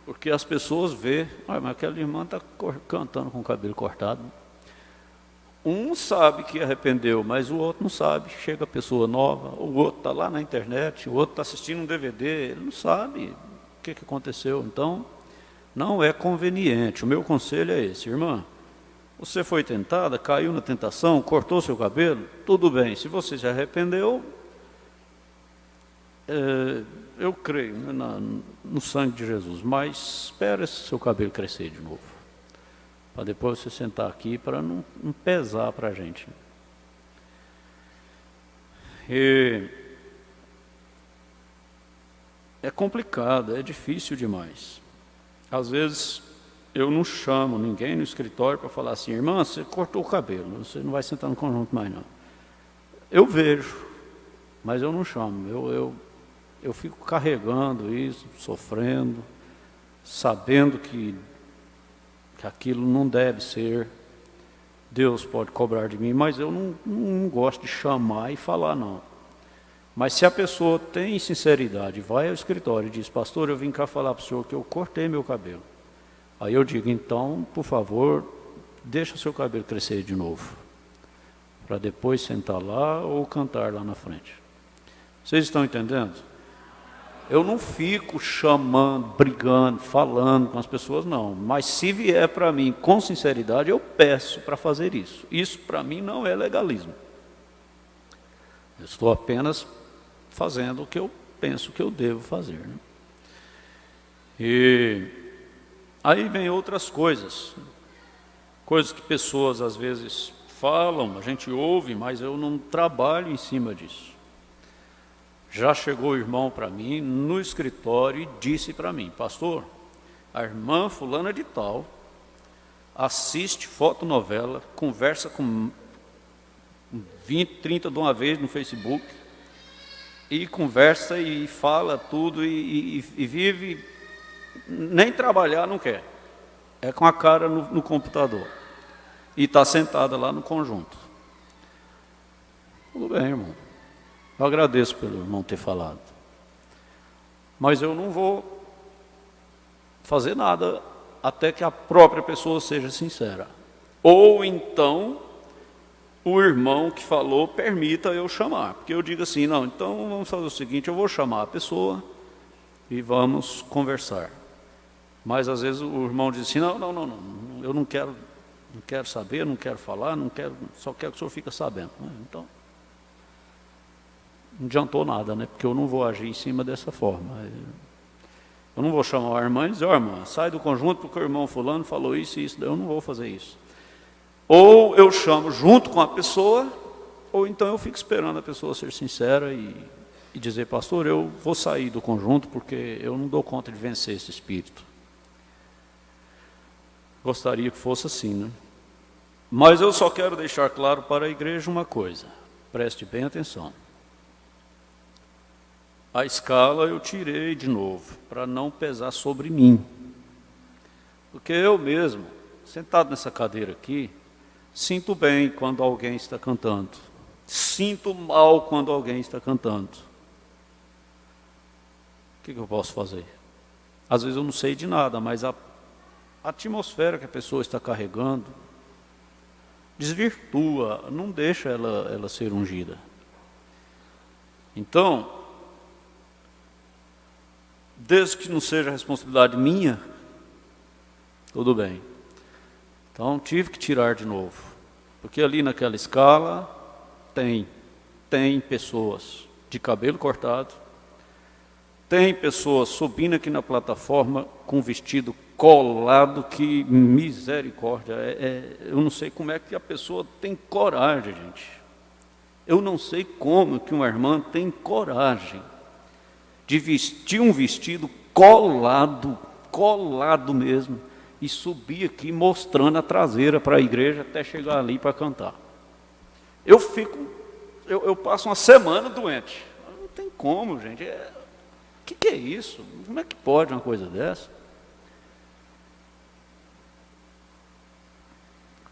Porque as pessoas vê, mas aquela irmã está cantando com o cabelo cortado. Um sabe que arrependeu, mas o outro não sabe. Chega a pessoa nova, o outro está lá na internet, o outro está assistindo um DVD, ele não sabe o que aconteceu. Então, não é conveniente. O meu conselho é esse, irmã. Você foi tentada, caiu na tentação, cortou seu cabelo, tudo bem. Se você se arrependeu, eu creio no sangue de Jesus, mas espere seu cabelo crescer de novo, para depois você sentar aqui, para não pesar para a gente. E é complicado, é difícil demais. Às vezes eu não chamo ninguém no escritório para falar assim, irmã, você cortou o cabelo, você não vai sentar no conjunto mais não. Eu vejo, mas eu não chamo, eu fico carregando isso, sofrendo, sabendo que aquilo não deve ser. Deus pode cobrar de mim, mas eu não gosto de chamar e falar não. Mas se a pessoa tem sinceridade, vai ao escritório e diz, pastor, eu vim cá falar para o senhor que eu cortei meu cabelo. Aí eu digo, então, por favor, deixa o seu cabelo crescer de novo, para depois sentar lá ou cantar lá na frente. Vocês estão entendendo? Eu não fico chamando, brigando, falando com as pessoas, não. Mas se vier para mim com sinceridade, eu peço para fazer isso. Isso para mim não é legalismo. Eu estou apenas fazendo o que eu penso que eu devo fazer, né? E aí vem outras coisas. Coisas que pessoas às vezes falam, a gente ouve, mas eu não trabalho em cima disso. Já chegou o irmão para mim no escritório e disse para mim, pastor, a irmã fulana de tal assiste fotonovela, conversa com 20, 30 de uma vez no Facebook, e conversa e fala tudo e vive, nem trabalhar não quer, é com a cara no computador, e está sentada lá no conjunto. Tudo bem, irmão. Eu agradeço pelo irmão ter falado. Mas eu não vou fazer nada até que a própria pessoa seja sincera. Ou então, o irmão que falou permita eu chamar. Porque eu digo assim, não, então vamos fazer o seguinte, eu vou chamar a pessoa e vamos conversar. Mas às vezes o irmão diz assim, não, eu não quero saber, não quero falar, só quero que o senhor fique sabendo. Então, não adiantou nada, né? Porque eu não vou agir em cima dessa forma. Eu não vou chamar a irmã e dizer, irmã, sai do conjunto porque o irmão fulano falou isso e isso. Eu não vou fazer isso. Ou eu chamo junto com a pessoa, ou então eu fico esperando a pessoa ser sincera e dizer, pastor, eu vou sair do conjunto porque eu não dou conta de vencer esse espírito. Gostaria que fosse assim, né? Mas eu só quero deixar claro para a igreja uma coisa. Preste bem atenção. A escala eu tirei de novo, para não pesar sobre mim. Porque eu mesmo, sentado nessa cadeira aqui, sinto bem quando alguém está cantando. Sinto mal quando alguém está cantando. O que eu posso fazer? Às vezes eu não sei de nada, mas a atmosfera que a pessoa está carregando desvirtua, não deixa ela ser ungida. Então, desde que não seja responsabilidade minha, tudo bem. Então tive que tirar de novo, porque ali naquela escala tem pessoas de cabelo cortado, tem pessoas subindo aqui na plataforma com vestido colado, que misericórdia, eu não sei como é que a pessoa tem coragem, gente. Eu não sei como que uma irmã tem coragem de vestir um vestido colado mesmo, e subir aqui mostrando a traseira para a igreja até chegar ali para cantar. Eu passo uma semana doente. Não tem como, gente. O que é isso? Como é que pode uma coisa dessa?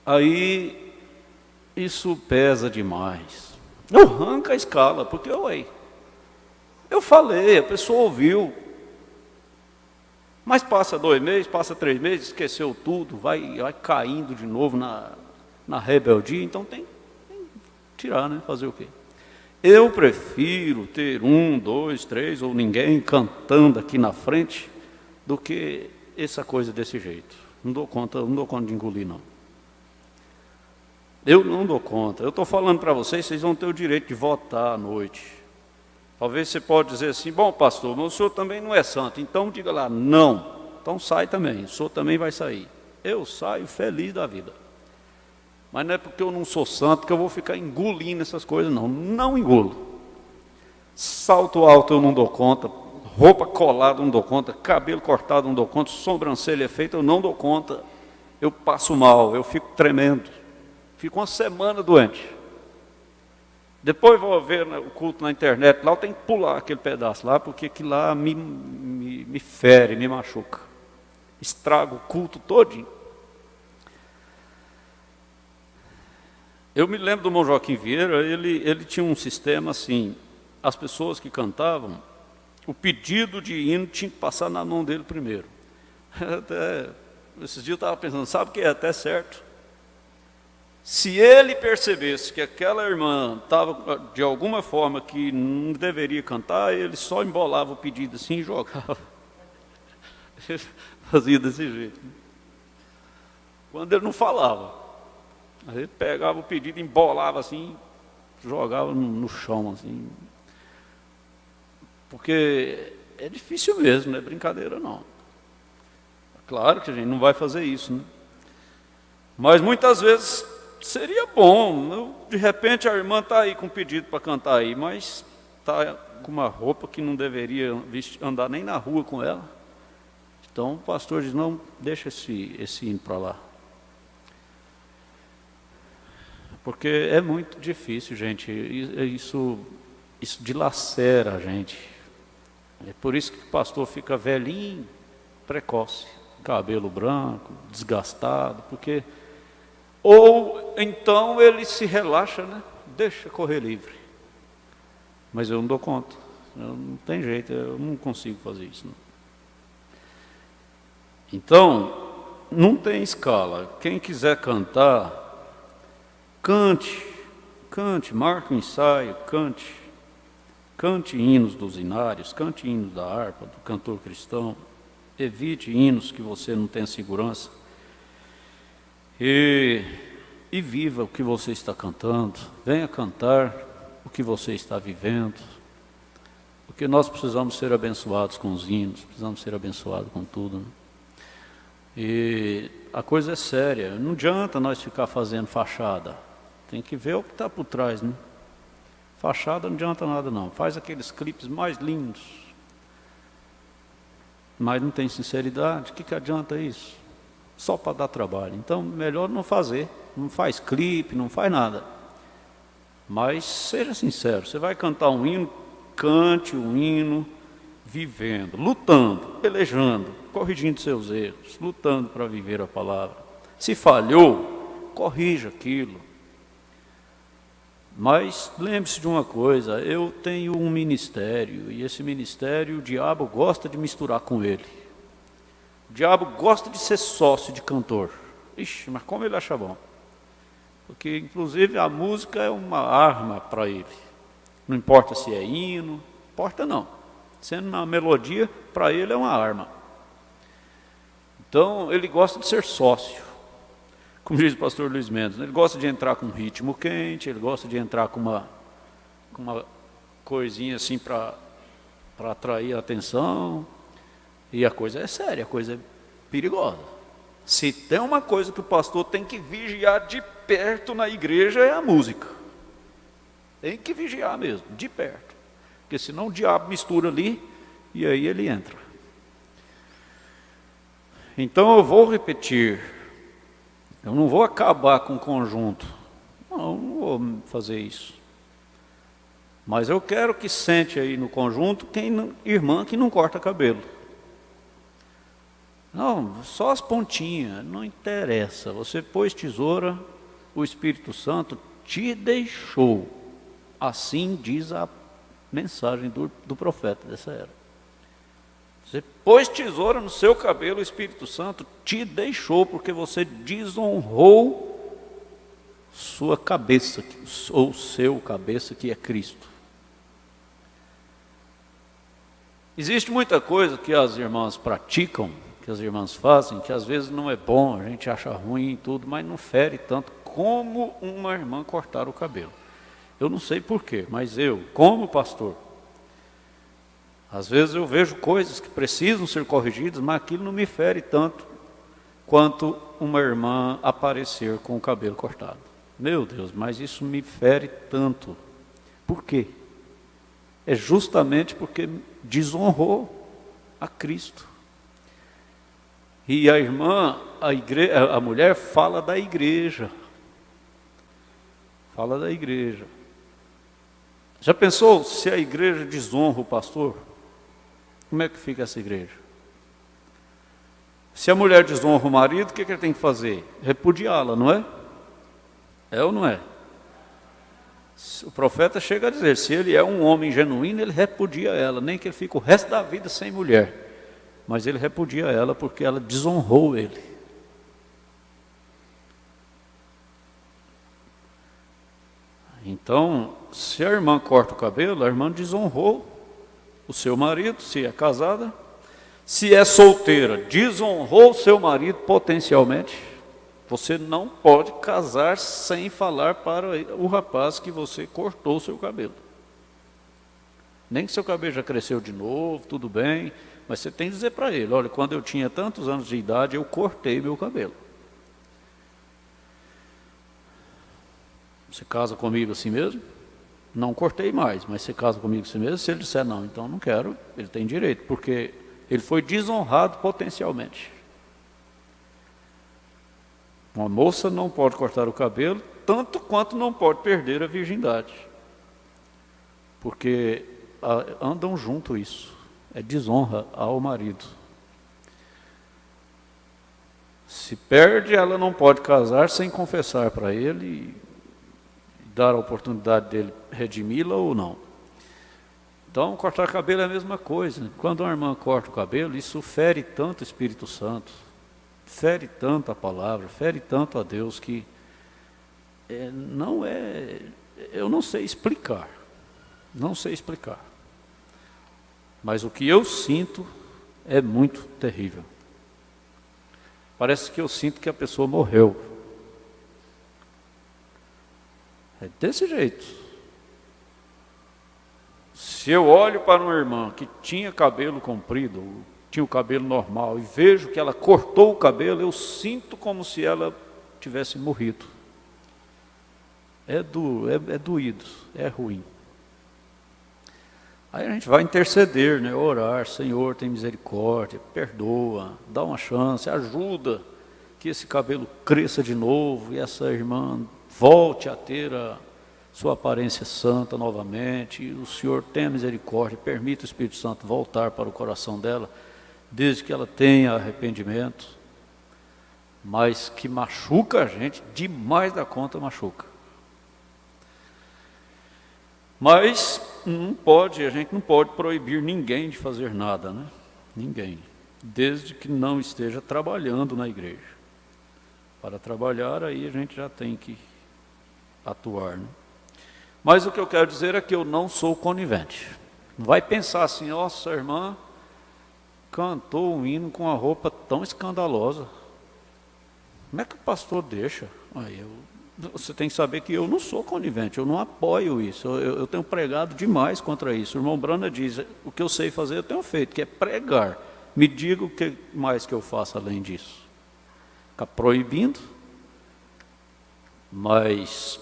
Aí, isso pesa demais. Eu arranco a escala, porque eu falei, a pessoa ouviu. Mas passa 2 meses, passa 3 meses, esqueceu tudo, vai caindo de novo na rebeldia, então tem que tirar, né? Fazer o quê? Eu prefiro ter 1, 2, 3 ou ninguém cantando aqui na frente do que essa coisa desse jeito. Não dou conta de engolir, não. Eu não dou conta. Eu estou falando para vocês vão ter o direito de votar à noite. Talvez você pode dizer assim, bom, pastor, mas o senhor também não é santo, então diga lá, não. Então sai também, o senhor também vai sair. Eu saio feliz da vida. Mas não é porque eu não sou santo que eu vou ficar engolindo essas coisas, não. Não engulo. Salto alto eu não dou conta, roupa colada eu não dou conta, cabelo cortado eu não dou conta, sobrancelha feita eu não dou conta. Eu passo mal, eu fico tremendo. Fico uma semana doente. Depois vou ver o culto na internet, lá eu tenho que pular aquele pedaço lá, porque aquilo lá me fere, me machuca. Estraga o culto todinho. Eu me lembro do irmão Joaquim Vieira, ele tinha um sistema assim, as pessoas que cantavam, o pedido de hino tinha que passar na mão dele primeiro. Até, esses dias eu estava pensando, sabe o que é até certo? Se ele percebesse que aquela irmã estava de alguma forma que não deveria cantar, ele só embolava o pedido assim e jogava. Ele fazia desse jeito. Quando ele não falava, aí ele pegava o pedido, embolava assim, jogava no chão assim. Porque é difícil mesmo, não é brincadeira não. Claro que a gente não vai fazer isso, né? Mas muitas vezes seria bom, de repente a irmã está aí com um pedido para cantar aí, mas está com uma roupa que não deveria andar nem na rua com ela. Então o pastor diz, não, deixa esse hino para lá. Porque é muito difícil, gente, isso dilacera a gente. É por isso que o pastor fica velhinho, precoce, cabelo branco, desgastado, porque... Ou então ele se relaxa, né? Deixa correr livre. Mas eu não dou conta. Não tem jeito, eu não consigo fazer isso. Não. Então, não tem escala. Quem quiser cantar, cante, marque um ensaio, cante hinos dos hinários, cante hinos da harpa, do cantor cristão. Evite hinos que você não tem segurança. E viva o que você está cantando, venha cantar o que você está vivendo, porque nós precisamos ser abençoados com os hinos, precisamos ser abençoados com tudo, né? E a coisa é séria, não adianta nós ficar fazendo fachada, tem que ver o que está por trás, né? Fachada não adianta nada não, faz aqueles clipes mais lindos, mas não tem sinceridade, o que adianta isso? Só para dar trabalho. Então, melhor não fazer. Não faz clipe, não faz nada. Mas seja sincero, você vai cantar um hino, cante um hino vivendo, lutando, pelejando, corrigindo seus erros, lutando para viver a palavra. Se falhou, corrija aquilo. Mas lembre-se de uma coisa, eu tenho um ministério, e esse ministério o diabo gosta de misturar com ele. O diabo gosta de ser sócio de cantor. Ixi, mas como ele acha bom. Porque, inclusive, a música é uma arma para ele. Não importa se é hino, importa não. Sendo uma melodia, para ele é uma arma. Então, ele gosta de ser sócio. Como diz o pastor Luiz Mendes, ele gosta de entrar com um ritmo quente, ele gosta de entrar com uma coisinha assim para atrair a atenção. E a coisa é séria, a coisa é perigosa. Se tem uma coisa que o pastor tem que vigiar de perto na igreja é a música. Tem que vigiar mesmo, de perto. Porque senão o diabo mistura ali e aí ele entra. Então eu vou repetir. Eu não vou acabar com o conjunto. Não vou fazer isso. Mas eu quero que sente aí no conjunto irmã que não corta cabelo. Não, só as pontinhas, não interessa. Você pôs tesoura, o Espírito Santo te deixou. Assim diz a mensagem do profeta dessa era. Você pôs tesoura no seu cabelo, o Espírito Santo te deixou porque você desonrou sua cabeça, ou seu cabeça, que é Cristo. Existe muita coisa que as irmãs praticam, que as irmãs fazem, que às vezes não é bom, a gente acha ruim e tudo, mas não fere tanto como uma irmã cortar o cabelo. Eu não sei porquê, mas eu, como pastor, às vezes eu vejo coisas que precisam ser corrigidas, mas aquilo não me fere tanto quanto uma irmã aparecer com o cabelo cortado. Meu Deus, mas isso me fere tanto. Por quê? É justamente porque desonrou a Cristo. E a irmã, a mulher fala da igreja. Fala da igreja. Já pensou se a igreja desonra o pastor? Como é que fica essa igreja? Se a mulher desonra o marido, o que ele tem que fazer? Repudiá-la, não é? É ou não é? O profeta chega a dizer, se ele é um homem genuíno, ele repudia ela, nem que ele fique o resto da vida sem mulher. Mas ele repudia ela porque ela desonrou ele. Então, se a irmã corta o cabelo, a irmã desonrou o seu marido, se é casada. Se é solteira, desonrou o seu marido potencialmente. Você não pode casar sem falar para o rapaz que você cortou o seu cabelo. Nem que seu cabelo já cresceu de novo, tudo bem, mas você tem que dizer para ele, olha, quando eu tinha tantos anos de idade, eu cortei meu cabelo. Você casa comigo assim mesmo? Não cortei mais, mas você casa comigo assim mesmo? Se ele disser não, então não quero, ele tem direito, porque ele foi desonrado potencialmente. Uma moça não pode cortar o cabelo, tanto quanto não pode perder a virgindade. Porque andam junto isso. É desonra ao marido. Se perde, ela não pode casar sem confessar para ele e dar a oportunidade dele redimi-la ou não. Então, cortar cabelo é a mesma coisa. Quando uma irmã corta o cabelo, isso fere tanto o Espírito Santo, fere tanto a palavra, fere tanto a Deus que eu não sei explicar, mas o que eu sinto é muito terrível. Parece que eu sinto que a pessoa morreu. É desse jeito. Se eu olho para uma irmã que tinha cabelo comprido, tinha o cabelo normal, e vejo que ela cortou o cabelo, eu sinto como se ela tivesse morrido. É doído, é ruim. Aí a gente vai interceder, né? Orar, Senhor, tem misericórdia, perdoa, dá uma chance, ajuda que esse cabelo cresça de novo e essa irmã volte a ter a sua aparência santa novamente, e o Senhor tenha misericórdia, permita o Espírito Santo voltar para o coração dela, desde que ela tenha arrependimento, mas que machuca a gente, demais da conta machuca. Mas a gente não pode proibir ninguém de fazer nada, né? Ninguém, desde que não esteja trabalhando na igreja. Para trabalhar, aí a gente já tem que atuar, né? Mas o que eu quero dizer é que eu não sou conivente. Não vai pensar assim, nossa, a irmã cantou um hino com uma roupa tão escandalosa. Como é que o pastor deixa? Você tem que saber que eu não sou conivente, eu não apoio isso. Eu tenho pregado demais contra isso. O irmão Brana diz, o que eu sei fazer eu tenho feito, que é pregar. Me diga o que mais que eu faço além disso. Ficar proibindo, mas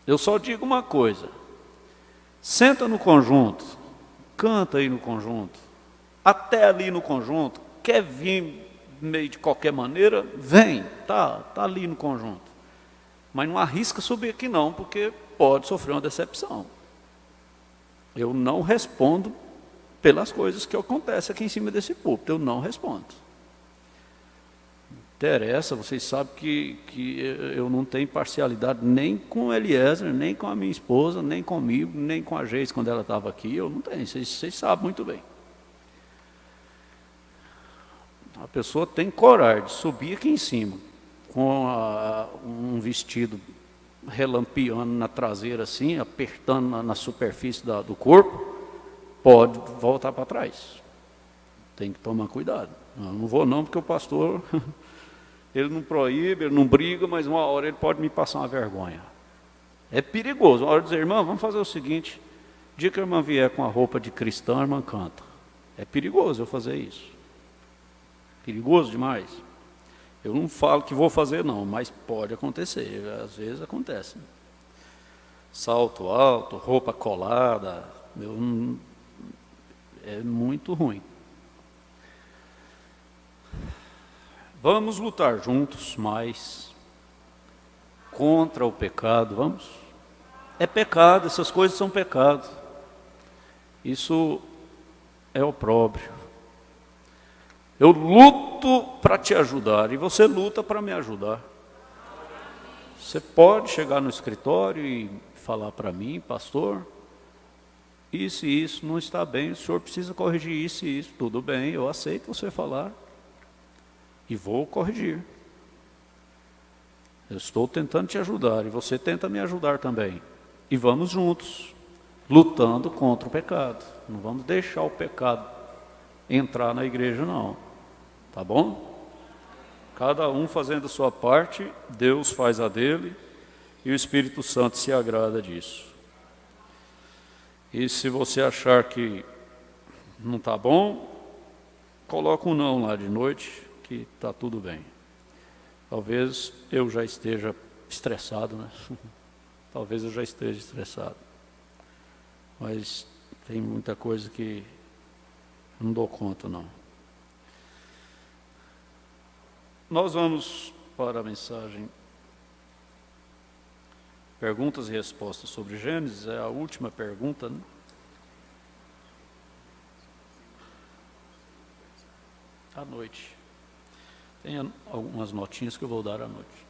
eu só digo uma coisa, senta no conjunto, canta aí no conjunto, até ali no conjunto, quer vir meio de qualquer maneira, vem, tá ali no conjunto. Mas não arrisca subir aqui não, porque pode sofrer uma decepção. Eu não respondo pelas coisas que acontecem aqui em cima desse púlpito, eu não respondo. Interessa, vocês sabem que eu não tenho parcialidade nem com o Eliezer, nem com a minha esposa, nem comigo, nem com a Geis quando ela estava aqui, eu não tenho, vocês sabem muito bem. A pessoa tem coragem de subir aqui em cima, com um vestido relampeando na traseira assim, apertando na superfície do corpo, pode voltar para trás. Tem que tomar cuidado. Eu não vou não, porque o pastor, ele não proíbe, ele não briga, mas uma hora ele pode me passar uma vergonha. É perigoso. Uma hora de dizer, irmã, vamos fazer o seguinte, o dia que a irmã vier com a roupa de cristã, a irmã canta. É perigoso eu fazer isso. Perigoso demais. Eu não falo que vou fazer não, mas pode acontecer, às vezes acontece. Salto alto, roupa colada, é muito ruim. Vamos lutar juntos, mas contra o pecado, vamos? É pecado, essas coisas são pecado. Isso é opróbrio. Eu luto para te ajudar e você luta para me ajudar. Você pode chegar no escritório e falar para mim, pastor, isso e isso não está bem, o senhor precisa corrigir isso e isso. Tudo bem, eu aceito você falar e vou corrigir. Eu estou tentando te ajudar e você tenta me ajudar também. E vamos juntos, lutando contra o pecado. Não vamos deixar o pecado entrar na igreja não, tá bom? Cada um fazendo a sua parte, Deus faz a dele e o Espírito Santo se agrada disso. E se você achar que não está bom, coloca um não lá de noite, que está tudo bem. Talvez eu já esteja estressado, né? Talvez eu já esteja estressado. Mas tem muita coisa que não dou conta, não. Nós vamos para a mensagem Perguntas e Respostas sobre Gênesis. É a última pergunta, né? À noite. Tem algumas notinhas que eu vou dar à noite.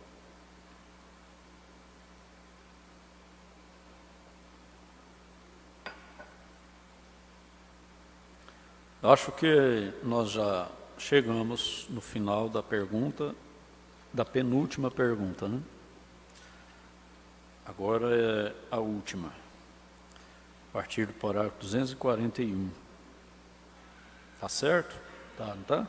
Acho que nós já chegamos no final da pergunta, da penúltima pergunta, né? Agora é a última, a partir do parágrafo 241. Tá certo? Tá, não tá?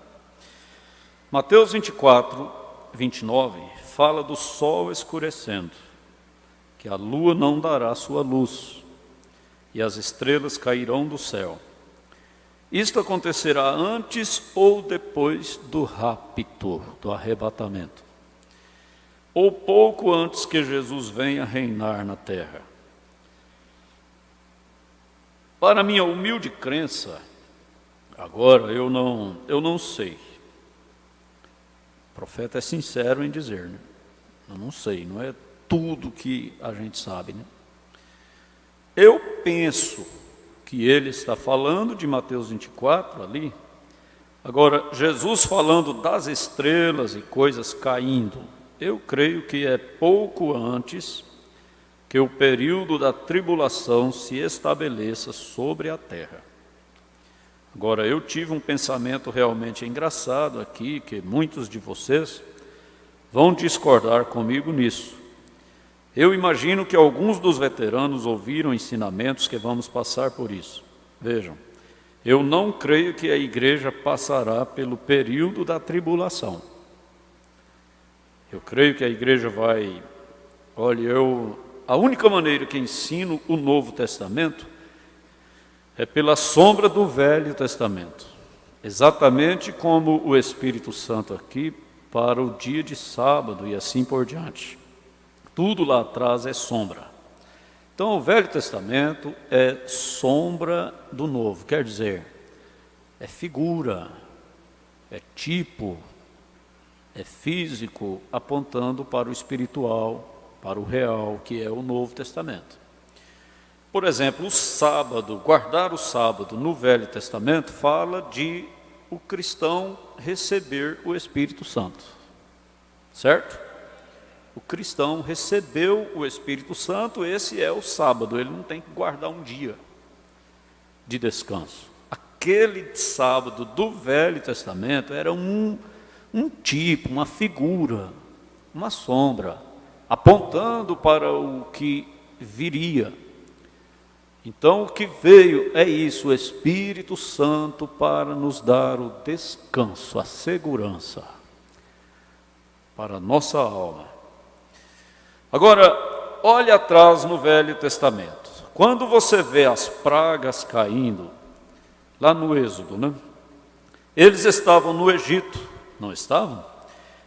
Mateus 24, 29, fala do sol escurecendo, que a lua não dará sua luz, e as estrelas cairão do céu. Isto acontecerá antes ou depois do rapto, do arrebatamento, ou pouco antes que Jesus venha reinar na terra. Para minha humilde crença, agora eu não sei. O profeta é sincero em dizer, né? Eu não sei, não é tudo que a gente sabe, né? Eu penso que ele está falando de Mateus 24 ali. Agora, Jesus falando das estrelas e coisas caindo, eu creio que é pouco antes que o período da tribulação se estabeleça sobre a terra. Agora, eu tive um pensamento realmente engraçado aqui, que muitos de vocês vão discordar comigo nisso. Eu imagino que alguns dos veteranos ouviram ensinamentos que vamos passar por isso. Vejam, eu não creio que a igreja passará pelo período da tribulação. Eu creio que a igreja vai... Olha, a única maneira que ensino o Novo Testamento é pela sombra do Velho Testamento. Exatamente como o Espírito Santo aqui para o dia de sábado e assim por diante. Tudo lá atrás é sombra. Então, o Velho Testamento é sombra do Novo, quer dizer, é figura, é tipo, é físico, apontando para o espiritual, para o real, que é o Novo Testamento. Por exemplo, o sábado, guardar o sábado no Velho Testamento fala de o cristão receber o Espírito Santo, certo? O cristão recebeu o Espírito Santo, esse é o sábado, ele não tem que guardar um dia de descanso. Aquele sábado do Velho Testamento era um tipo, uma figura, uma sombra, apontando para o que viria. Então o que veio é isso, o Espírito Santo para nos dar o descanso, a segurança para a nossa alma. Agora, olhe atrás no Velho Testamento. Quando você vê as pragas caindo, lá no Êxodo, né? Eles estavam no Egito, não estavam?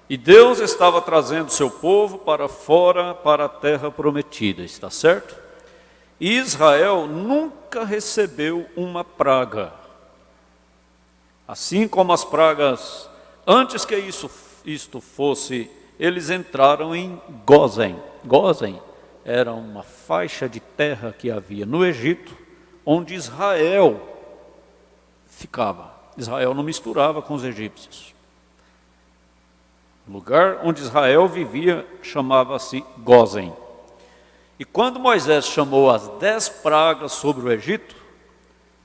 E Deus estava trazendo seu povo para fora, para a terra prometida, está certo? E Israel nunca recebeu uma praga. Assim como as pragas, antes que isto fosse, eles entraram em Gósen. Gósen era uma faixa de terra que havia no Egito, onde Israel ficava. Israel não misturava com os egípcios. O lugar onde Israel vivia chamava-se Gósen. E quando Moisés chamou as 10 pragas sobre o Egito,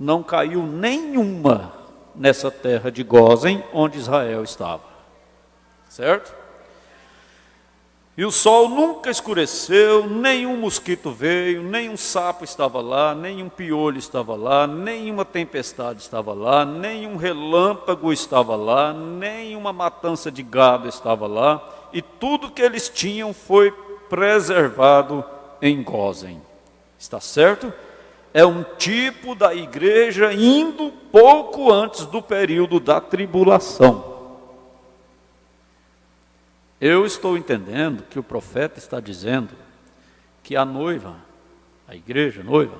não caiu nenhuma nessa terra de Gósen, onde Israel estava. Certo? E o sol nunca escureceu, nenhum mosquito veio, nenhum sapo estava lá, nenhum piolho estava lá, nenhuma tempestade estava lá, nenhum relâmpago estava lá, nenhuma matança de gado estava lá, e tudo que eles tinham foi preservado em Gósen. Está certo? É um tipo da igreja indo pouco antes do período da tribulação. Eu estou entendendo que o profeta está dizendo que a noiva, a igreja noiva,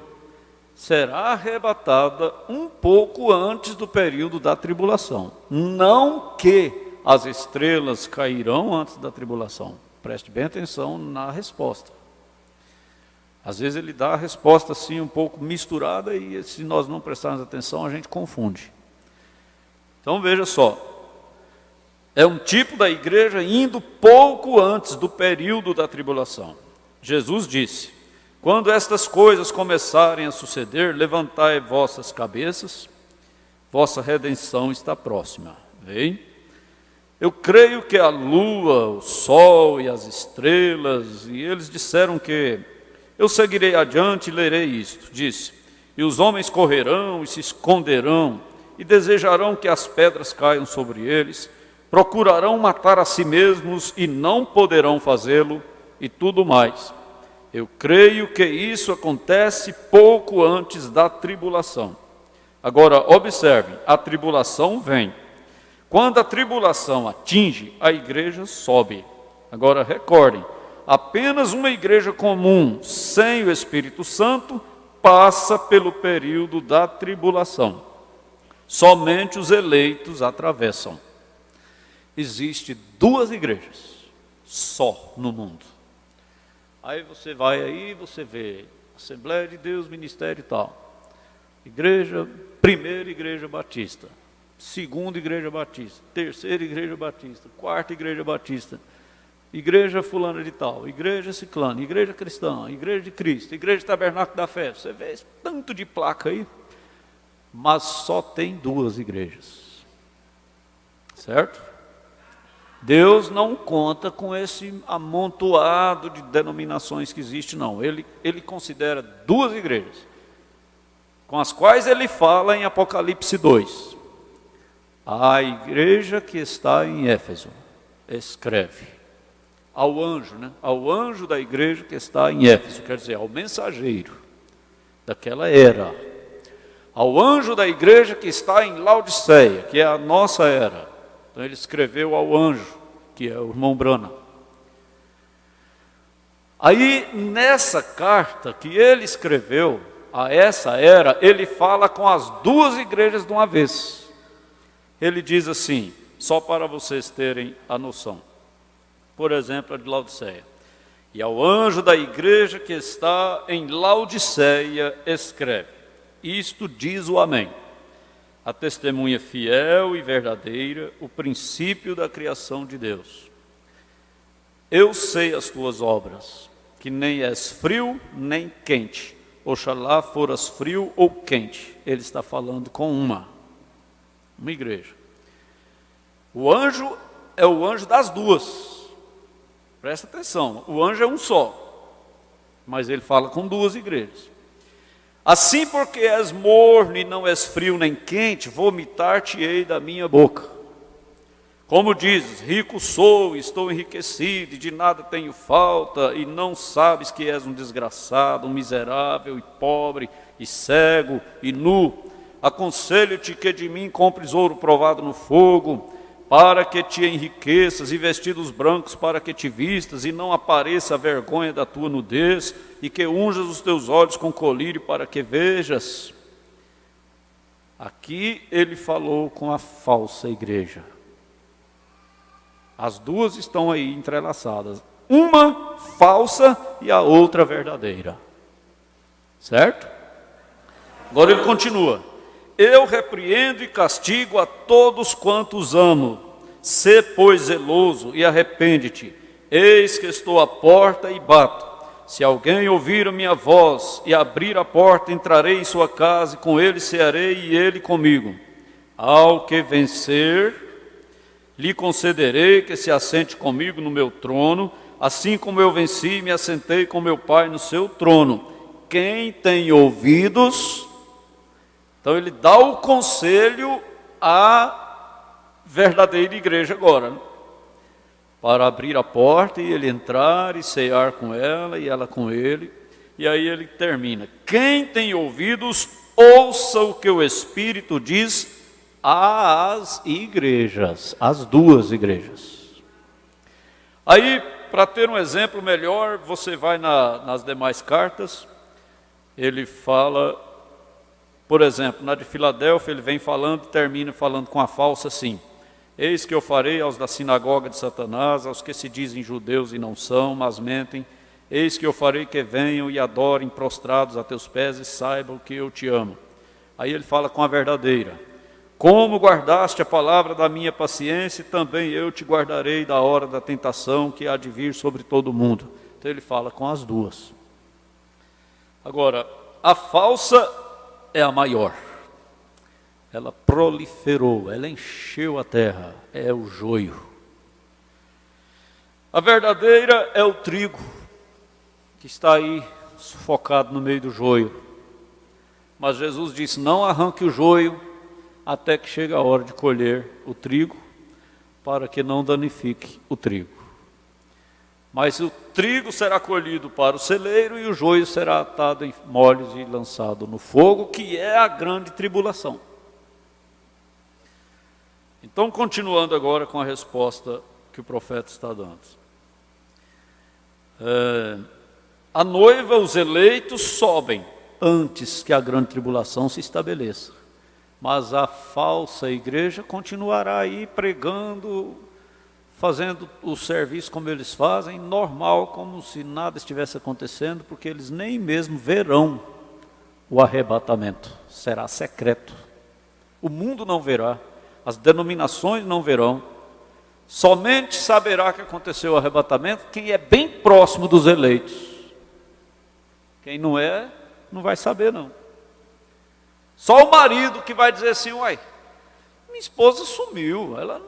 será arrebatada um pouco antes do período da tribulação. Não que as estrelas cairão antes da tribulação. Preste bem atenção na resposta. Às vezes ele dá a resposta assim um pouco misturada e se nós não prestarmos atenção a gente confunde. Então veja só. É um tipo da igreja indo pouco antes do período da tribulação. Jesus disse: quando estas coisas começarem a suceder, levantai vossas cabeças, vossa redenção está próxima. Vem? Eu creio que a lua, o sol e as estrelas, e eles disseram que eu seguirei adiante e lerei isto. Disse: e os homens correrão e se esconderão, e desejarão que as pedras caiam sobre eles, procurarão matar a si mesmos e não poderão fazê-lo, e tudo mais. Eu creio que isso acontece pouco antes da tribulação. Agora, observem, a tribulação vem. Quando a tribulação atinge, a igreja sobe. Agora, recordem, apenas uma igreja comum, sem o Espírito Santo, passa pelo período da tribulação. Somente os eleitos atravessam. Existe 2 igrejas só no mundo. Aí você vai aí, você vê Assembleia de Deus, Ministério e tal. Igreja, primeira igreja batista, segunda igreja batista, terceira igreja batista, quarta igreja batista, igreja fulana de tal, igreja ciclana, igreja cristã, igreja de Cristo, igreja tabernáculo da fé. Você vê esse tanto de placa aí, mas só tem 2 igrejas. Certo? Deus não conta com esse amontoado de denominações que existe, não. Ele considera 2 igrejas, com as quais ele fala em Apocalipse 2. A igreja que está em Éfeso, escreve ao anjo, né? Ao anjo da igreja que está em Éfeso, quer dizer, ao mensageiro daquela era. Ao anjo da igreja que está em Laodiceia, que é a nossa era. Então ele escreveu ao anjo, que é o irmão Branham. Aí nessa carta que ele escreveu a essa era, ele fala com as 2 igrejas de uma vez. Ele diz assim, só para vocês terem a noção. Por exemplo, a de Laodiceia. E ao anjo da igreja que está em Laodiceia escreve: isto diz o Amém, a testemunha fiel e verdadeira, o princípio da criação de Deus. Eu sei as tuas obras, que nem és frio nem quente. Oxalá foras frio ou quente. Ele está falando com uma, Uma igreja. O anjo é o anjo das duas. Presta atenção, o anjo é um só, mas ele fala com duas igrejas. Assim, porque és morno e não és frio nem quente, vomitar-te-ei da minha boca. Como dizes, rico sou, estou enriquecido, e de nada tenho falta, e não sabes que és um desgraçado, um miserável, e pobre, e cego, e nu. Aconselho-te que de mim compres ouro provado no fogo, para que te enriqueças, e vestidos brancos para que te vistas, e não apareça a vergonha da tua nudez, e que unjas os teus olhos com colírio para que vejas. Aqui ele falou com a falsa igreja. As duas estão aí entrelaçadas. Uma falsa e a outra verdadeira. Certo? Agora ele continua. Eu repreendo e castigo a todos quantos amo. Sê, pois, zeloso e arrepende-te. Eis que estou à porta e bato. Se alguém ouvir a minha voz e abrir a porta, entrarei em sua casa e com ele cearei e ele comigo. Ao que vencer, lhe concederei que se assente comigo no meu trono, assim como eu venci e me assentei com meu Pai no seu trono. Quem tem ouvidos, então ele dá o conselho à verdadeira igreja agora, né? Para abrir a porta e ele entrar e cear com ela e ela com ele. E aí ele termina. Quem tem ouvidos, ouça o que o Espírito diz às igrejas, as duas igrejas. Aí, para ter um exemplo melhor, você vai nas demais cartas, ele fala, por exemplo, na de Filadélfia, ele vem falando, termina falando com a falsa assim: eis que eu farei aos da sinagoga de Satanás, aos que se dizem judeus e não são, mas mentem, eis que eu farei que venham e adorem prostrados a teus pés e saibam que eu te amo. Aí ele fala com a verdadeira: como guardaste a palavra da minha paciência, também eu te guardarei da hora da tentação que há de vir sobre todo o mundo. Então ele fala com as duas. Agora, a falsa é a maior. Ela proliferou, ela encheu a terra, é o joio. A verdadeira é o trigo, que está aí sufocado no meio do joio. Mas Jesus disse: não arranque o joio, até que chegue a hora de colher o trigo, para que não danifique o trigo. Mas o trigo será colhido para o celeiro e o joio será atado em molhos e lançado no fogo, que é a grande tribulação. Então, continuando agora com a resposta que o profeta está dando. A noiva, os eleitos sobem antes que a grande tribulação se estabeleça. Mas a falsa igreja continuará aí pregando, fazendo o serviço como eles fazem, normal, como se nada estivesse acontecendo, porque eles nem mesmo verão o arrebatamento. Será secreto. O mundo não verá, as denominações não verão. Somente saberá que aconteceu o arrebatamento quem é bem próximo dos eleitos. Quem não é, não vai saber não. Só o marido que vai dizer assim: uai, minha esposa sumiu, ela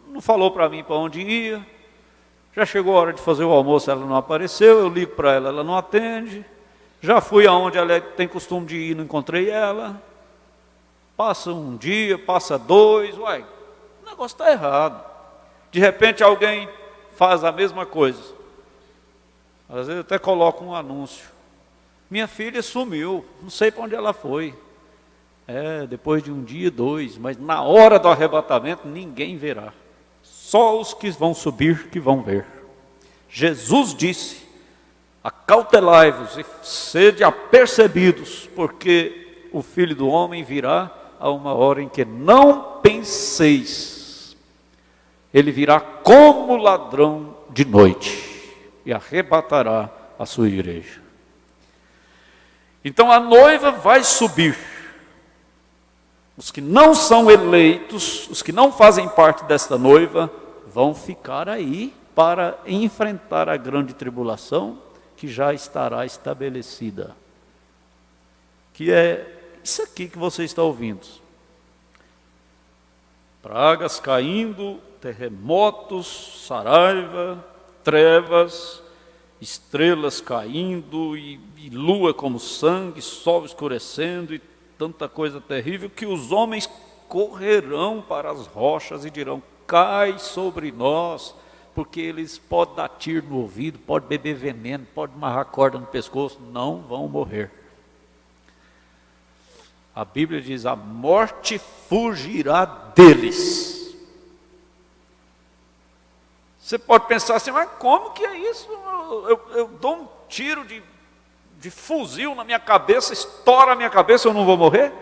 não falou para mim para onde ia, já chegou a hora de fazer o almoço, ela não apareceu, eu ligo para ela, ela não atende, já fui aonde ela tem costume de ir, não encontrei ela, passa um dia, passa dois, uai, o negócio está errado. De repente alguém faz a mesma coisa, às vezes até coloca um anúncio: minha filha sumiu, não sei para onde ela foi. Depois de um dia, dois, mas na hora do arrebatamento ninguém verá. Só os que vão subir que vão ver. Jesus disse: acautelai-vos e sede apercebidos, porque o Filho do Homem virá a uma hora em que não penseis. Ele virá como ladrão de noite e arrebatará a sua igreja. Então a noiva vai subir. Os que não são eleitos, os que não fazem parte desta noiva, vão ficar aí para enfrentar a grande tribulação que já estará estabelecida. Que é isso aqui que você está ouvindo. Pragas caindo, terremotos, saraiva, trevas, estrelas caindo e lua como sangue, sol escurecendo e tanta coisa terrível que os homens correrão para as rochas e dirão: cai sobre nós, porque eles podem dar tiro no ouvido, podem beber veneno, podem amarrar corda no pescoço, não vão morrer. A Bíblia diz: a morte fugirá deles. Você pode pensar assim: mas como que é isso? Eu dou um tiro de fuzil na minha cabeça, estoura a minha cabeça, eu não vou morrer?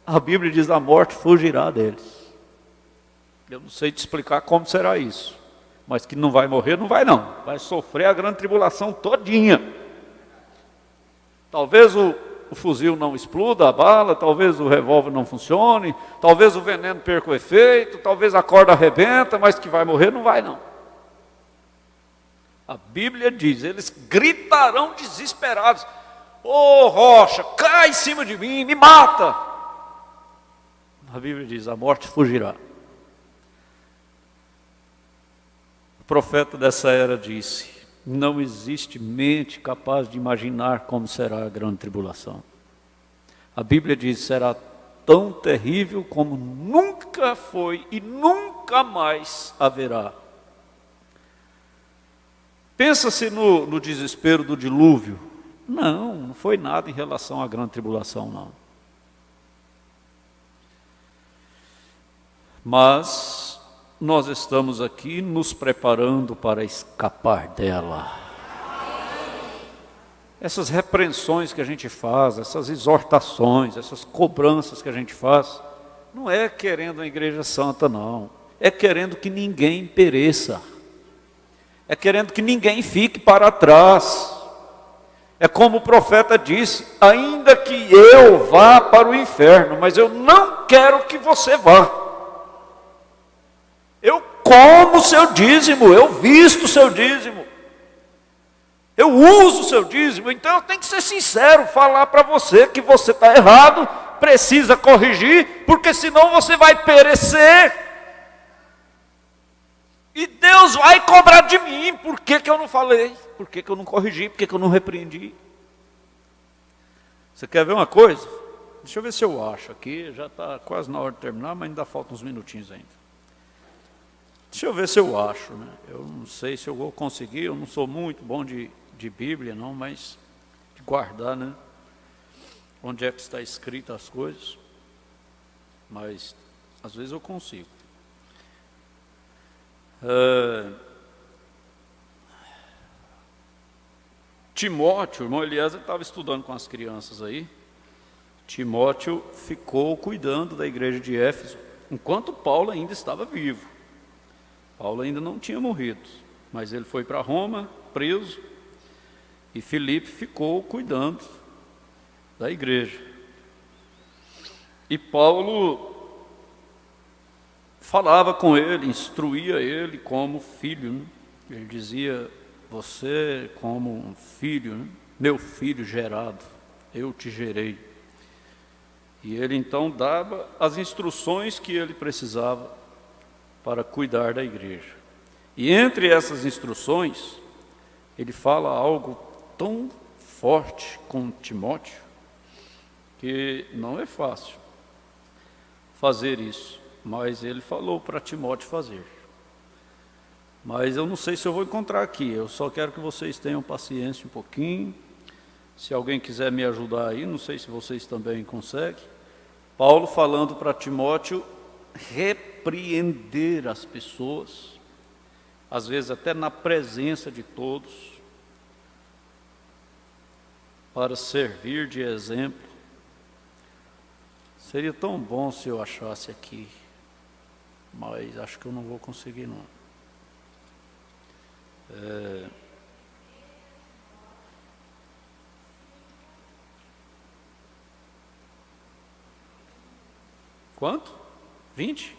A Bíblia diz: a morte fugirá deles. Eu não sei te explicar como será isso, mas que não vai morrer, não vai não. Vai sofrer a grande tribulação todinha. Talvez o fuzil não exploda, a bala, talvez o revólver não funcione, talvez o veneno perca o efeito, talvez a corda arrebenta, mas que vai morrer, não vai não. A Bíblia diz: eles gritarão desesperados: ô rocha, cai em cima de mim, me mata. A Bíblia diz: a morte fugirá. O profeta dessa era disse: não existe mente capaz de imaginar como será a grande tribulação. A Bíblia diz: será tão terrível como nunca foi e nunca mais haverá. Pensa-se no desespero do dilúvio. Não foi nada em relação à grande tribulação, não. Mas nós estamos aqui nos preparando para escapar dela. Essas repreensões que a gente faz, essas exortações, essas cobranças que a gente faz, não é querendo a igreja santa, não. É querendo que ninguém pereça. É querendo que ninguém fique para trás. É como o profeta disse: ainda que eu vá para o inferno, mas eu não quero que você vá. Eu como o seu dízimo, eu visto o seu dízimo, eu uso o seu dízimo, então eu tenho que ser sincero, falar para você que você está errado, precisa corrigir, porque senão você vai perecer. E Deus vai cobrar de mim. Por que eu não falei? Por que eu não corrigi? Por que eu não repreendi? Você quer ver uma coisa? Deixa eu ver se eu acho aqui. Já está quase na hora de terminar, mas ainda faltam uns minutinhos ainda. Deixa eu ver se eu acho, né? Eu não sei se eu vou conseguir. Eu não sou muito bom de Bíblia, não, mas de guardar, né? Onde é que está escrito as coisas. Mas às vezes eu consigo. Timóteo, o irmão Eliezer estava estudando com as crianças aí. Timóteo ficou cuidando da igreja de Éfeso, enquanto Paulo ainda estava vivo. Paulo ainda não tinha morrido, mas ele foi para Roma, preso, e Filipe ficou cuidando da igreja. E Paulo falava com ele, instruía ele como filho, né? Ele dizia: você como um filho, né? Meu filho gerado, eu te gerei. E ele então dava as instruções que ele precisava para cuidar da igreja. E entre essas instruções, ele fala algo tão forte com Timóteo, que não é fácil fazer isso. Mas ele falou para Timóteo fazer. Mas eu não sei se eu vou encontrar aqui. Eu só quero que vocês tenham paciência um pouquinho. Se alguém quiser me ajudar aí, não sei se vocês também conseguem. Paulo falando para Timóteo repreender as pessoas, às vezes até na presença de todos, para servir de exemplo. Seria tão bom se eu achasse aqui, mas acho que eu não vou conseguir não. Quanto? 20?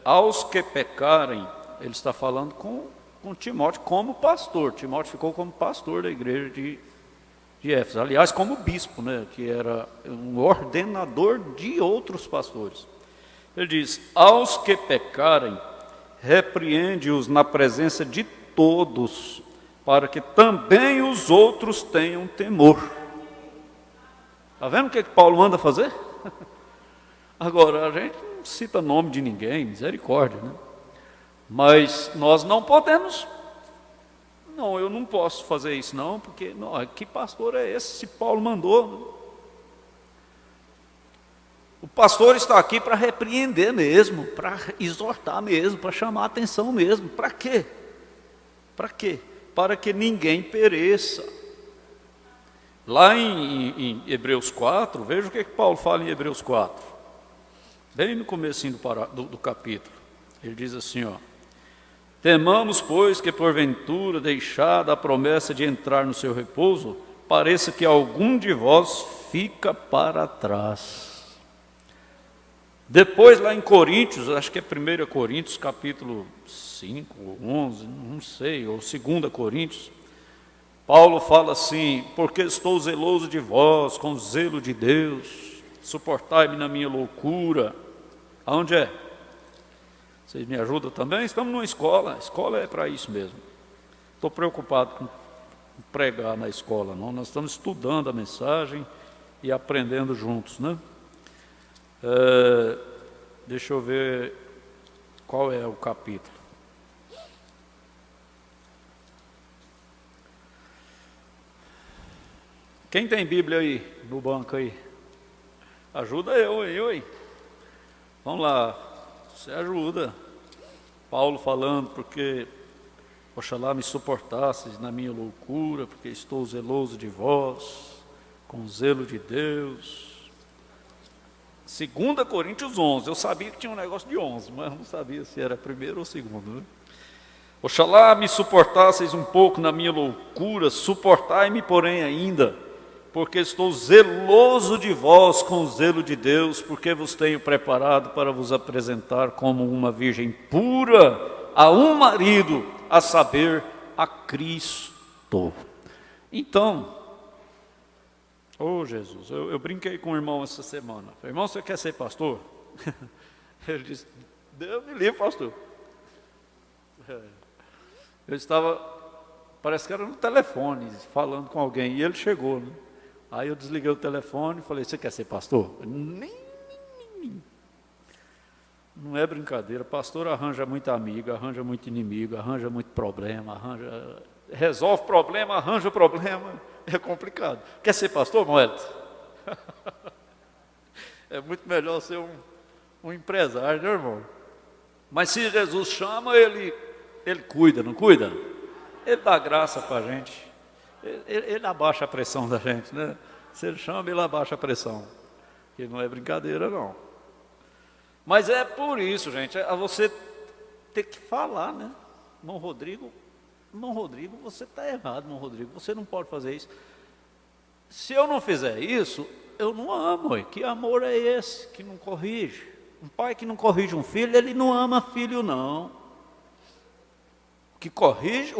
Aos que pecarem, ele está falando com Timóteo como pastor. Timóteo ficou como pastor da igreja de Éfeso. Aliás, como bispo, né, que era um ordenador de outros pastores. Ele diz: aos que pecarem, repreende-os na presença de todos, para que também os outros tenham temor. Está vendo o que Paulo manda fazer? Agora, a gente não cita nome de ninguém, misericórdia, né? Mas nós não podemos, não, eu não posso fazer isso não, porque não, que pastor é esse, se Paulo mandou? O pastor está aqui para repreender mesmo, para exortar mesmo, para chamar a atenção mesmo. Para quê? Para quê? Para que ninguém pereça. Lá em Hebreus 4, veja o que Paulo fala em Hebreus 4. Bem no comecinho do capítulo. Ele diz assim, ó: temamos, pois, que porventura, deixada a promessa de entrar no seu repouso, pareça que algum de vós fica para trás. Depois, lá em Coríntios, acho que é 1 Coríntios, capítulo 5, 11, não sei, ou 2 Coríntios, Paulo fala assim: porque estou zeloso de vós, com zelo de Deus, suportai-me na minha loucura. Aonde é? Vocês me ajudam também? Estamos numa escola, a escola é para isso mesmo. Estou preocupado com pregar na escola, não, nós estamos estudando a mensagem e aprendendo juntos, né? Deixa eu ver qual é o capítulo. Quem tem Bíblia aí, no banco aí? Ajuda eu aí. Vamos lá, você ajuda. Paulo falando, porque oxalá me suportasseis na minha loucura, porque estou zeloso de vós, com zelo de Deus. 2 Coríntios 11, eu sabia que tinha um negócio de 11, mas não sabia se era primeiro ou segundo, né? Oxalá me suportasseis um pouco na minha loucura, suportai-me, porém, ainda, porque estou zeloso de vós com o zelo de Deus, porque vos tenho preparado para vos apresentar como uma virgem pura a um marido, a saber, a Cristo. Então, oh Jesus, eu brinquei com o irmão essa semana. Falei: irmão, você quer ser pastor? Ele disse: Deus me livre, pastor. Eu estava, parece que era no telefone, falando com alguém, e ele chegou, né? Aí eu desliguei o telefone e falei: você quer ser pastor? Não é brincadeira, pastor arranja muito amigo, arranja muito inimigo, arranja muito problema, resolve problema, arranja problema. É complicado. Quer ser pastor, Moelito? É muito melhor ser um empresário, né, irmão? Mas se Jesus chama, ele cuida, não cuida? Ele dá graça para a gente. Ele abaixa a pressão da gente, né? Se ele chama, ele abaixa a pressão. Que não é brincadeira, não. Mas é por isso, gente, a você ter que falar, né? Irmão Rodrigo, você está errado, irmão Rodrigo, você não pode fazer isso. Se eu não fizer isso, eu não amo. Que amor é esse que não corrige? Um pai que não corrige um filho, ele não ama filho, não. O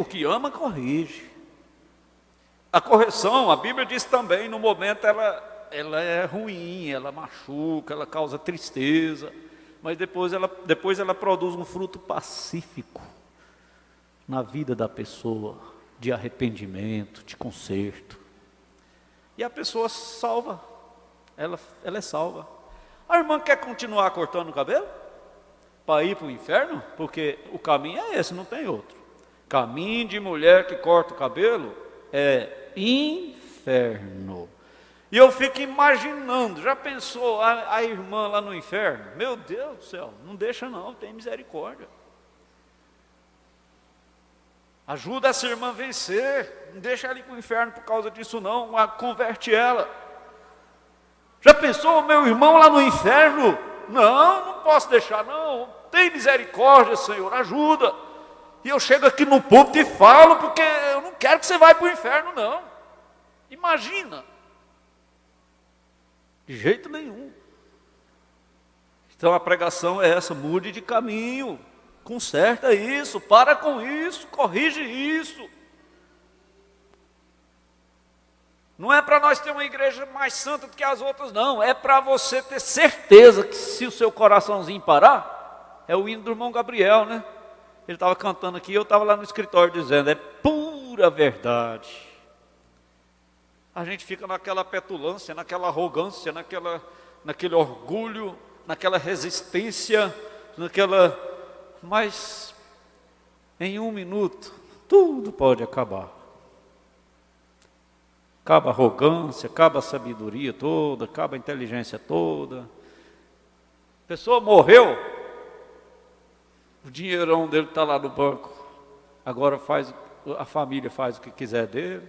que ama, corrige. A correção, a Bíblia diz também, no momento ela é ruim, ela machuca, ela causa tristeza, mas depois ela produz um fruto pacífico na vida da pessoa, de arrependimento, de conserto. E a pessoa salva, ela é salva. A irmã quer continuar cortando o cabelo? Para ir para o inferno? Porque o caminho é esse, não tem outro. Caminho de mulher que corta o cabelo é inferno. E eu fico imaginando, já pensou a irmã lá no inferno? Meu Deus do céu, não deixa não, tem misericórdia. Ajuda essa irmã a vencer, não deixa ela ir para o inferno por causa disso não, converte ela. Já pensou o meu irmão lá no inferno? Não posso deixar não, tem misericórdia, Senhor, ajuda. E eu chego aqui no púlpito e falo, porque eu não quero que você vá para o inferno não. Imagina. De jeito nenhum. Então a pregação é essa: mude de caminho, conserta isso, para com isso, corrige isso. Não é para nós ter uma igreja mais santa do que as outras, não. É para você ter certeza que se o seu coraçãozinho parar, é o hino do irmão Gabriel, né? Ele estava cantando aqui, eu estava lá no escritório dizendo, é pura verdade. A gente fica naquela petulância, naquela arrogância, naquele orgulho, naquela resistência, mas em 1 minuto, tudo pode acabar. Acaba a arrogância, acaba a sabedoria toda, acaba a inteligência toda. A pessoa morreu, o dinheirão dele está lá no banco. Agora a família faz o que quiser dele.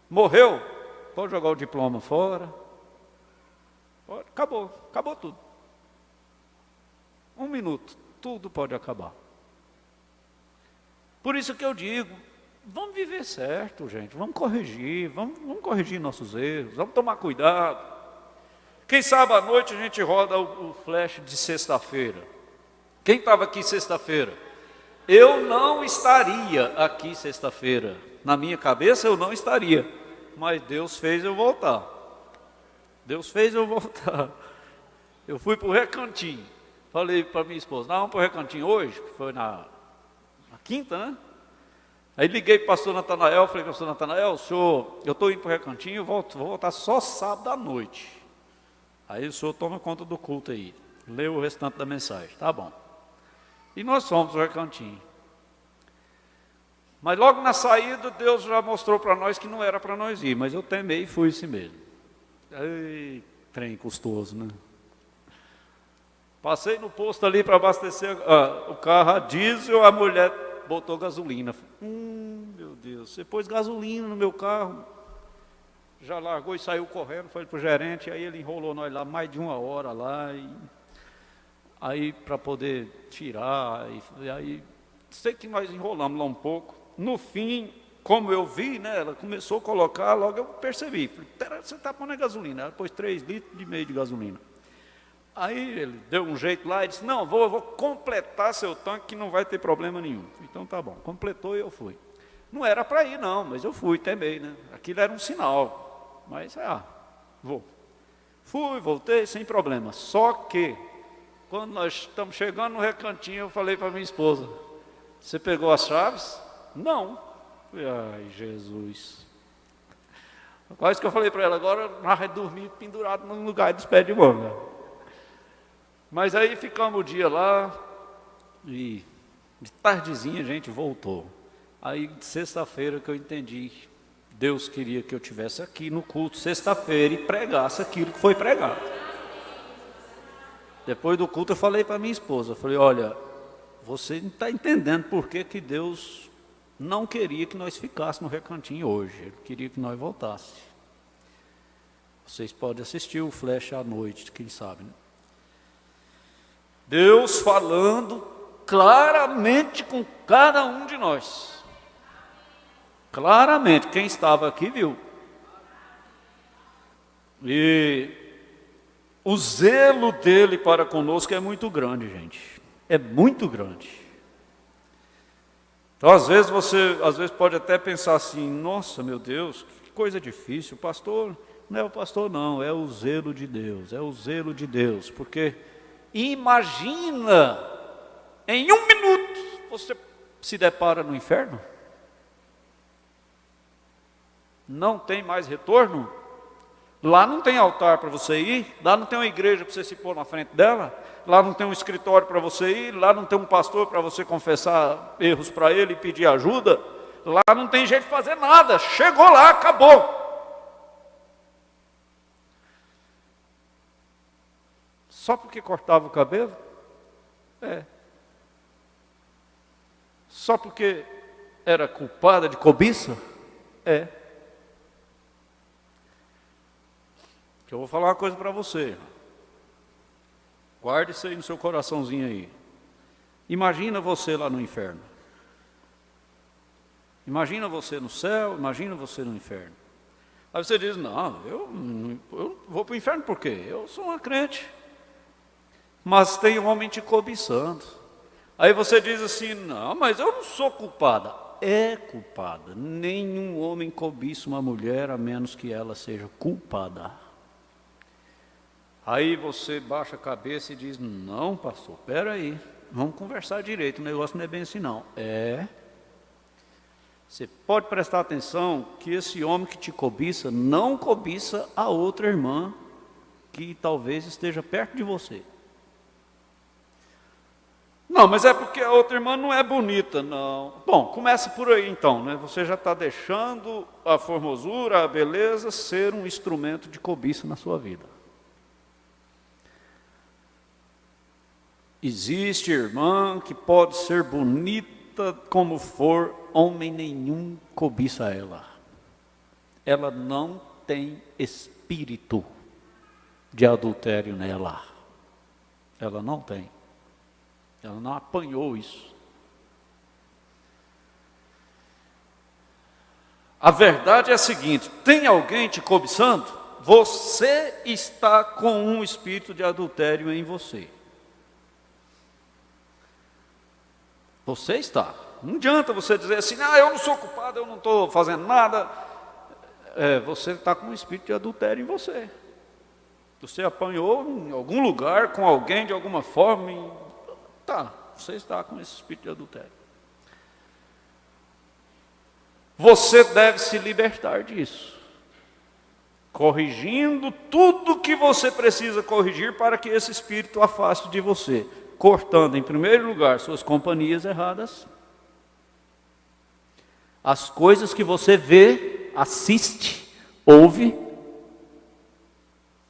Morreu, pode jogar o diploma fora. Acabou tudo. 1 minuto, tudo pode acabar. Por isso que eu digo, vamos viver certo, gente, vamos corrigir nossos erros, vamos tomar cuidado. Quem sabe à noite a gente roda o flash de sexta-feira. Quem estava aqui sexta-feira? Eu não estaria aqui sexta-feira. Na minha cabeça eu não estaria, mas Deus fez eu voltar. Eu fui para o Recantinho. Falei para minha esposa, vamos para o Recantinho hoje, que foi na quinta, né? Aí liguei para o pastor Natanael, falei, pastor Natanael, eu estou indo para o Recantinho, vou voltar só sábado à noite. Aí o senhor toma conta do culto aí, lê o restante da mensagem, tá bom. E nós fomos para o Recantinho. Mas logo na saída, Deus já mostrou para nós que não era para nós ir, mas eu temei e fui assim mesmo. Ei, trem custoso, né? Passei no posto ali para abastecer o carro a diesel, a mulher botou gasolina. Meu Deus, você pôs gasolina no meu carro. Já largou e saiu correndo, foi para o gerente, aí ele enrolou nós lá mais de 1 hora lá. Aí para poder tirar, aí sei que nós enrolamos lá um pouco. No fim, como eu vi, né, ela começou a colocar, logo eu percebi. Falei, você está pondo gasolina? Ela pôs 3,5 litros de gasolina. Aí ele deu um jeito lá e disse, não, vou completar seu tanque que não vai ter problema nenhum. Então tá bom, completou e eu fui. Não era para ir não, mas eu fui também, né? Aquilo era um sinal, mas vou. Fui, voltei sem problema. Só que, quando nós estamos chegando no Recantinho, eu falei para minha esposa, você pegou as chaves? Não. Ai, Jesus. Quase que eu falei para ela, agora nós vamos dormir pendurado num lugar dos pés de manga. Mas aí ficamos o dia lá, e de tardezinha a gente voltou. Aí, sexta-feira que eu entendi, Deus queria que eu estivesse aqui no culto, sexta-feira, e pregasse aquilo que foi pregado. Depois do culto eu falei para minha esposa, eu falei, olha, você não está entendendo por que Deus não queria que nós ficássemos no Recantinho hoje, Ele queria que nós voltássemos. Vocês podem assistir o flash à noite, quem sabe, né? Deus falando claramente com cada um de nós. Claramente, quem estava aqui viu. E o zelo dele para conosco é muito grande, gente. É muito grande. Então, às vezes você pode até pensar assim, nossa, meu Deus, que coisa difícil. O pastor, não é o pastor não, é o zelo de Deus. É o zelo de Deus, porque imagina, em 1 minuto, você se depara no inferno? Não tem mais retorno? Lá não tem altar para você ir, lá não tem uma igreja para você se pôr na frente dela, lá não tem um escritório para você ir, lá não tem um pastor para você confessar erros para ele e pedir ajuda, lá não tem jeito de fazer nada, chegou lá, acabou. Só porque cortava o cabelo? Só porque era culpada de cobiça? Que eu vou falar uma coisa para você. Guarde isso aí no seu coraçãozinho aí. Imagina você lá no inferno. Imagina você no céu, imagina você no inferno. Aí você diz, não, eu vou para o inferno por quê? Eu sou uma crente. Mas tem um homem te cobiçando. Aí você diz assim, não, mas eu não sou culpada. é culpada. Nenhum homem cobiça uma mulher a menos que ela seja culpada. Aí você baixa a cabeça e diz: não, pastor, espera aí, vamos conversar direito, o negócio não é bem assim não. Você pode prestar atenção que esse homem que te cobiça, não cobiça a outra irmã que talvez esteja perto de você. Não, mas é porque a outra irmã não é bonita, não. Bom, começa por aí então, né? Você já está deixando a formosura, a beleza ser um instrumento de cobiça na sua vida. Existe irmã que pode ser bonita como for, homem nenhum cobiça ela. Ela não tem espírito de adultério nela. Ela não tem. Ela não apanhou isso. A verdade é a seguinte: tem alguém te cobiçando? Você está com um espírito de adultério em você. Você está. Não adianta você dizer assim: eu não sou culpado, eu não estou fazendo nada. Você está com um espírito de adultério em você. Você apanhou em algum lugar com alguém de alguma forma. Você está com esse espírito de adultério. Você deve se libertar disso, corrigindo tudo que você precisa corrigir para que esse espírito afaste de você, cortando em primeiro lugar suas companhias erradas, as coisas que você vê, assiste, ouve,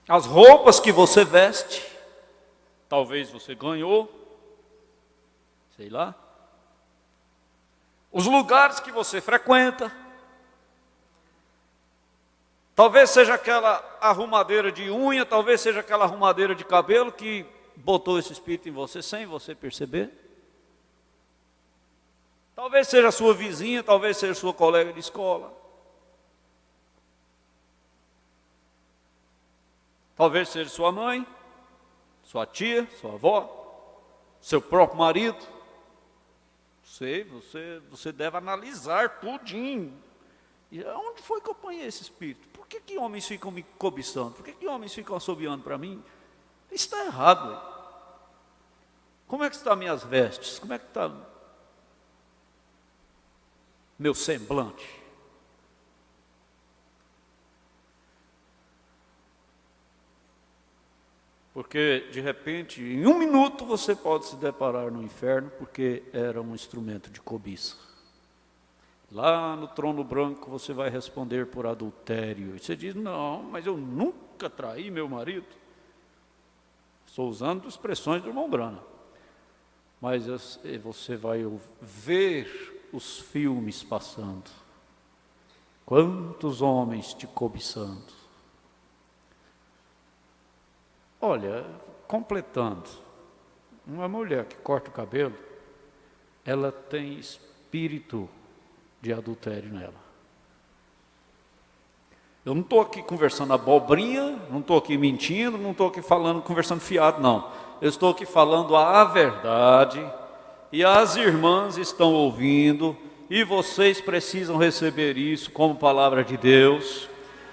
as roupas que você veste, talvez você ganhou, sei lá, os lugares que você frequenta, talvez seja aquela arrumadeira de unha, talvez seja aquela arrumadeira de cabelo que botou esse espírito em você sem você perceber, talvez seja a sua vizinha, talvez seja a sua colega de escola, talvez seja sua mãe, sua tia, sua avó, seu próprio marido. Você deve analisar tudinho. E onde foi que eu apanhei esse espírito? Por que homens ficam me cobiçando? Por que homens ficam assobiando para mim? Isso está errado. Como é que estão minhas vestes? Como é que está meu semblante? Porque, de repente, em um minuto você pode se deparar no inferno, porque era um instrumento de cobiça. Lá no trono branco você vai responder por adultério. E você diz: não, mas eu nunca traí meu marido. Estou usando expressões do irmão Brana. Mas você vai ver os filmes passando. Quantos homens te cobiçando. Olha, completando, uma mulher que corta o cabelo, ela tem espírito de adultério nela. Eu não estou aqui conversando abobrinha, não estou aqui mentindo, não estou aqui conversando fiado, não. Eu estou aqui falando a verdade, e as irmãs estão ouvindo, e vocês precisam receber isso como palavra de Deus.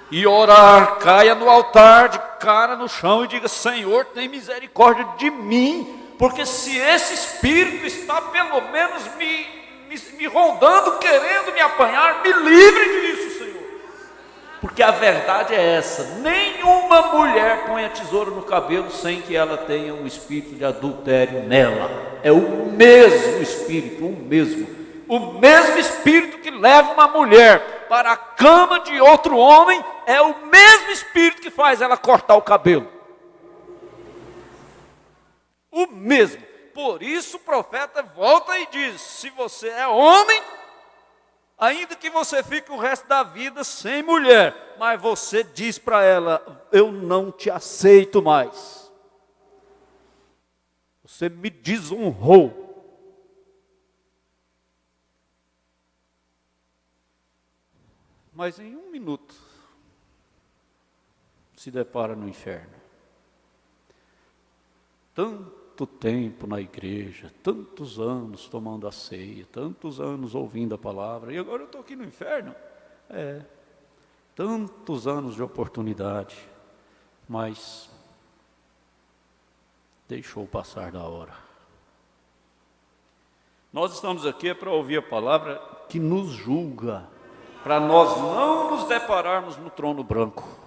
E orar, caia no altar, de cara no chão e diga: Senhor, tem misericórdia de mim, porque se esse espírito está pelo menos me rondando, querendo me apanhar, me livre disso, Senhor. Porque a verdade é essa: nenhuma mulher põe a tesoura no cabelo sem que ela tenha um espírito de adultério nela. É o mesmo espírito, o mesmo espírito que leva uma mulher para a cama de outro homem, é o mesmo espírito que faz ela cortar o cabelo. O mesmo. Por isso o profeta volta e diz: se você é homem, ainda que você fique o resto da vida sem mulher, mas você diz para ela: eu não te aceito mais. Você me desonrou. Mas em um minuto se depara no inferno. tanto tempo na igreja, tantos anos tomando a ceia, tantos anos ouvindo a palavra, e agora eu estou aqui no inferno. Tantos anos de oportunidade, mas deixou passar da hora. Nós estamos aqui para ouvir a palavra que nos julga, para nós não nos depararmos no trono branco.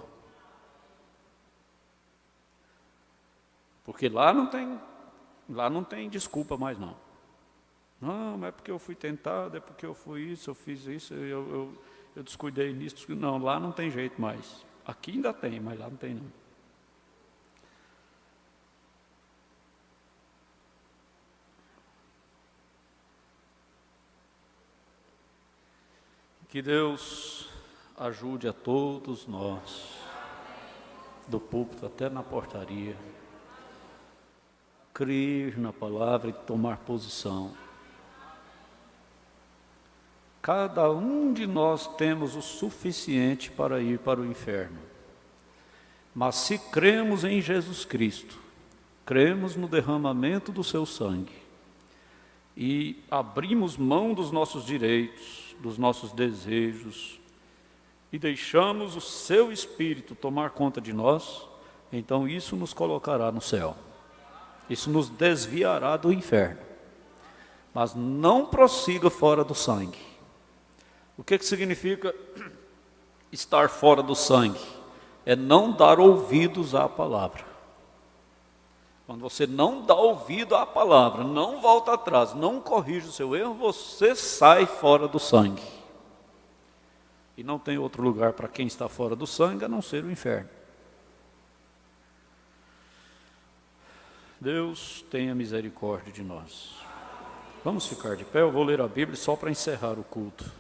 Porque lá não tem desculpa mais não. Não, é porque eu fui tentado, é porque eu fui isso, eu fiz isso, eu descuidei nisso. Não, lá não tem jeito mais. Aqui ainda tem, mas lá não tem não. Que Deus ajude a todos nós, do púlpito até na portaria, crer na palavra e tomar posição. Cada um de nós temos o suficiente para ir para o inferno. Mas se cremos em Jesus Cristo, cremos no derramamento do seu sangue e abrimos mão dos nossos direitos, dos nossos desejos e deixamos o seu Espírito tomar conta de nós, então isso nos colocará no céu. Isso nos desviará do inferno. Mas não prossiga fora do sangue. O que significa estar fora do sangue? É não dar ouvidos à palavra. Quando você não dá ouvido à palavra, não volta atrás, não corrige o seu erro, você sai fora do sangue. E não tem outro lugar para quem está fora do sangue a não ser o inferno. Deus tenha misericórdia de nós. Vamos ficar de pé, eu vou ler a Bíblia só para encerrar o culto.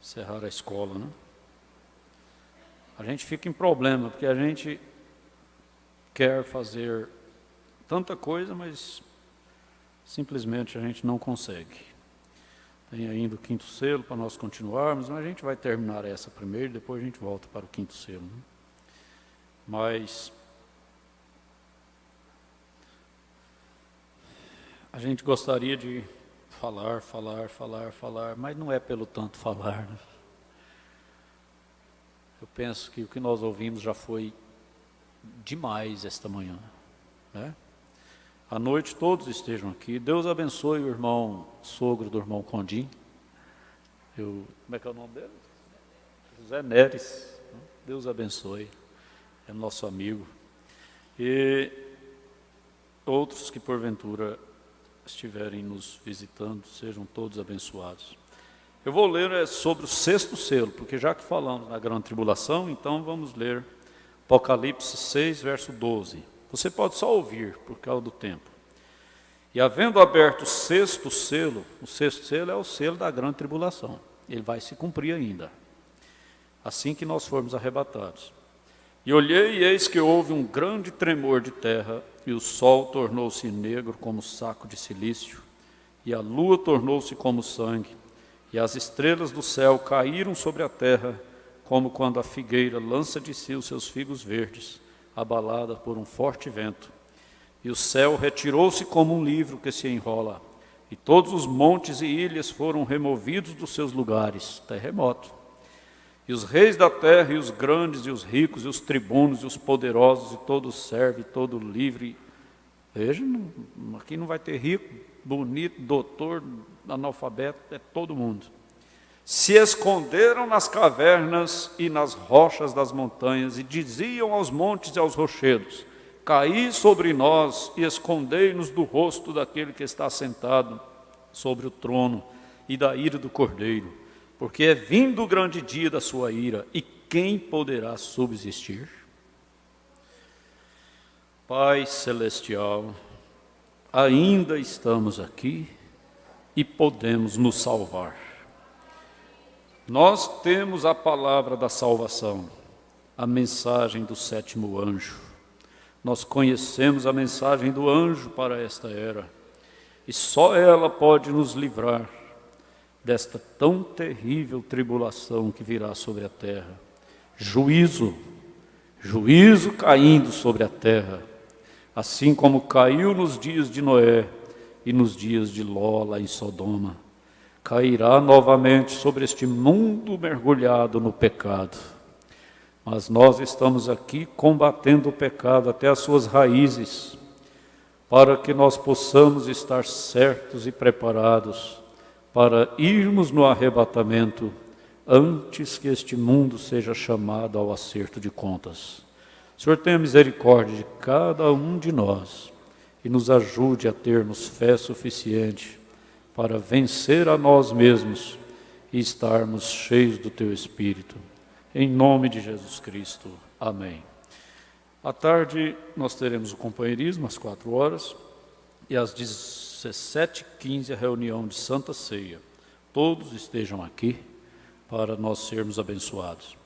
Encerrar a escola, né? A gente fica em problema, porque a gente quer fazer tanta coisa, mas simplesmente a gente não consegue. Tem ainda o quinto selo para nós continuarmos, mas a gente vai terminar essa primeiro, depois a gente volta para o quinto selo, né? Mas a gente gostaria de falar, mas não é pelo tanto falar, né? Eu penso que o que nós ouvimos já foi demais esta manhã, né? À noite todos estejam aqui. Deus abençoe o irmão sogro do irmão Condim. Como é que é o nome dele? José Neres. Deus abençoe. É nosso amigo. E outros que porventura estiverem nos visitando, sejam todos abençoados. Eu vou ler sobre o sexto selo, porque já que falamos na grande tribulação, então vamos ler Apocalipse 6, verso 12. Você pode só ouvir, por causa do tempo. E havendo aberto o sexto selo é o selo da grande tribulação. Ele vai se cumprir ainda, assim que nós formos arrebatados. E olhei, e eis que houve um grande tremor de terra, e o sol tornou-se negro como saco de cilício, e a lua tornou-se como sangue, e as estrelas do céu caíram sobre a terra, como quando a figueira lança de si os seus figos verdes, abalada por um forte vento. E o céu retirou-se como um livro que se enrola, e todos os montes e ilhas foram removidos dos seus lugares, terremoto. E os reis da terra, e os grandes, e os ricos, e os tribunos, e os poderosos, e todo servo, e todo livre. Veja, aqui não vai ter rico, bonito, doutor, analfabeto, é todo mundo. Se esconderam nas cavernas e nas rochas das montanhas, e diziam aos montes e aos rochedos: caí sobre nós e escondei-nos do rosto daquele que está sentado sobre o trono e da ira do Cordeiro, porque é vindo o grande dia da sua ira, e quem poderá subsistir? Pai Celestial, ainda estamos aqui e podemos nos salvar. Nós temos a palavra da salvação, a mensagem do sétimo anjo. Nós conhecemos a mensagem do anjo para esta era, e só ela pode nos livrar desta tão terrível tribulação que virá sobre a terra. Juízo juízo caindo sobre a terra, assim como caiu nos dias de Noé e nos dias de Ló lá em Sodoma, cairá novamente sobre este mundo mergulhado no pecado. Mas nós estamos aqui combatendo o pecado até as suas raízes, para que nós possamos estar certos e preparados para irmos no arrebatamento antes que este mundo seja chamado ao acerto de contas. O Senhor tenha misericórdia de cada um de nós e nos ajude a termos fé suficiente para vencer a nós mesmos e estarmos cheios do Teu Espírito. Em nome de Jesus Cristo. Amém. À tarde nós teremos o companheirismo às 4 horas e às 17h15 a reunião de Santa Ceia. Todos estejam aqui para nós sermos abençoados.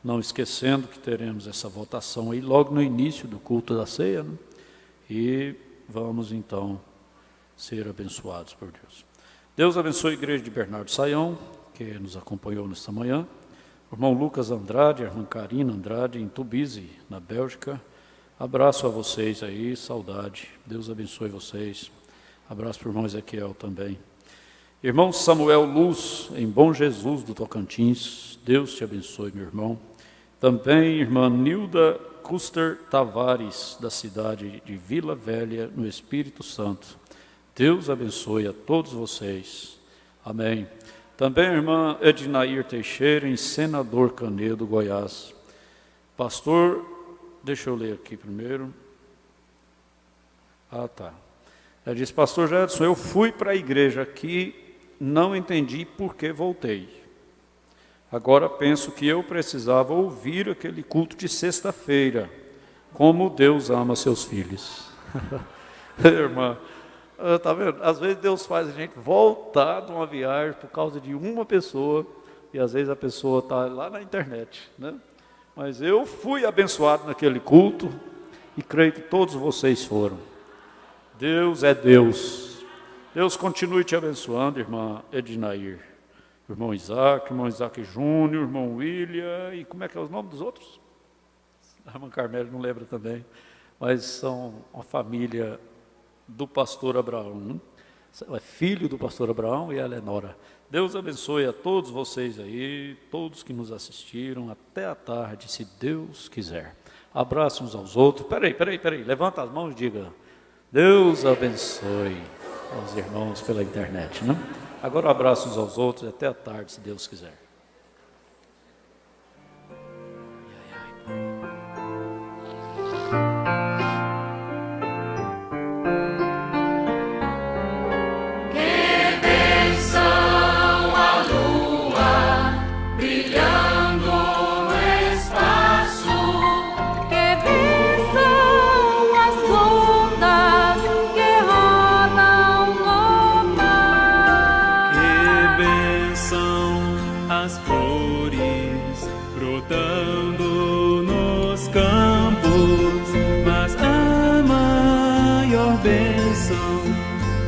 Não esquecendo que teremos essa votação aí logo no início do culto da ceia, né? E vamos então ser abençoados por Deus. Deus abençoe a igreja de Bernardo Saião, que nos acompanhou nesta manhã. O irmão Lucas Andrade, a irmã Karina Andrade, em Tubize, na Bélgica. Abraço a vocês aí, saudade. Deus abençoe vocês. Abraço para o irmão Ezequiel também. Irmão Samuel Luz, em Bom Jesus, do Tocantins. Deus te abençoe, meu irmão. Também irmã Nilda Custer Tavares, da cidade de Vila Velha, no Espírito Santo. Deus abençoe a todos vocês. Amém. Também a irmã Ednair Teixeira, em Senador Canedo, Goiás. Pastor, deixa eu ler aqui primeiro. Ela diz, pastor Jedson, eu fui para a igreja aqui, não entendi por que voltei. Agora penso que eu precisava ouvir aquele culto de sexta-feira, como Deus ama seus filhos. Irmã, tá vendo? Às vezes Deus faz a gente voltar de uma viagem por causa de uma pessoa, e às vezes a pessoa está lá na internet, né? Mas eu fui abençoado naquele culto, e creio que todos vocês foram. Deus é Deus. Deus continue te abençoando, irmã Ednair. Irmão Isaac Júnior, irmão William, e como é que é os nomes dos outros? A irmã Carmela não lembra também, mas são uma família do pastor Abraão, né? É filho do pastor Abraão e ela é nora. Deus abençoe a todos vocês aí, todos que nos assistiram, até a tarde, se Deus quiser. Abraço uns aos outros. Peraí, levanta as mãos e diga, Deus abençoe aos irmãos pela internet, né? Agora um abraço uns aos outros e até a tarde, se Deus quiser.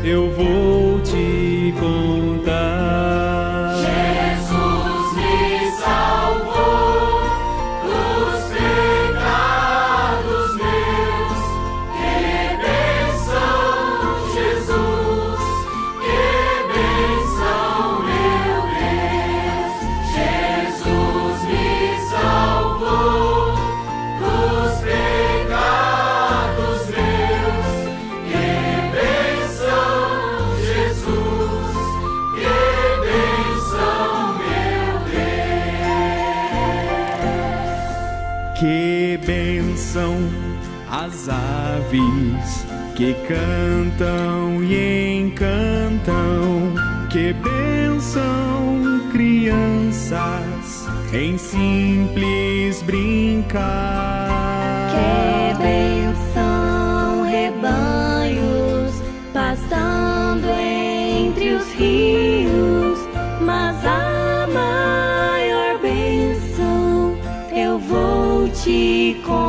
Eu vou te contar. Jesus me salvou dos pecados meus. Que bênção, Jesus, que bênção, meu Deus. Jesus me salvou dos pecados meus. Que bênção, Jesus, que bênção, meu Deus. Que bênção as aves que cantam e encantam. Que bênção crianças em simples brincar. Que bênção rebanhos pastando entre os rios, mas a maior bênção eu vou te contar.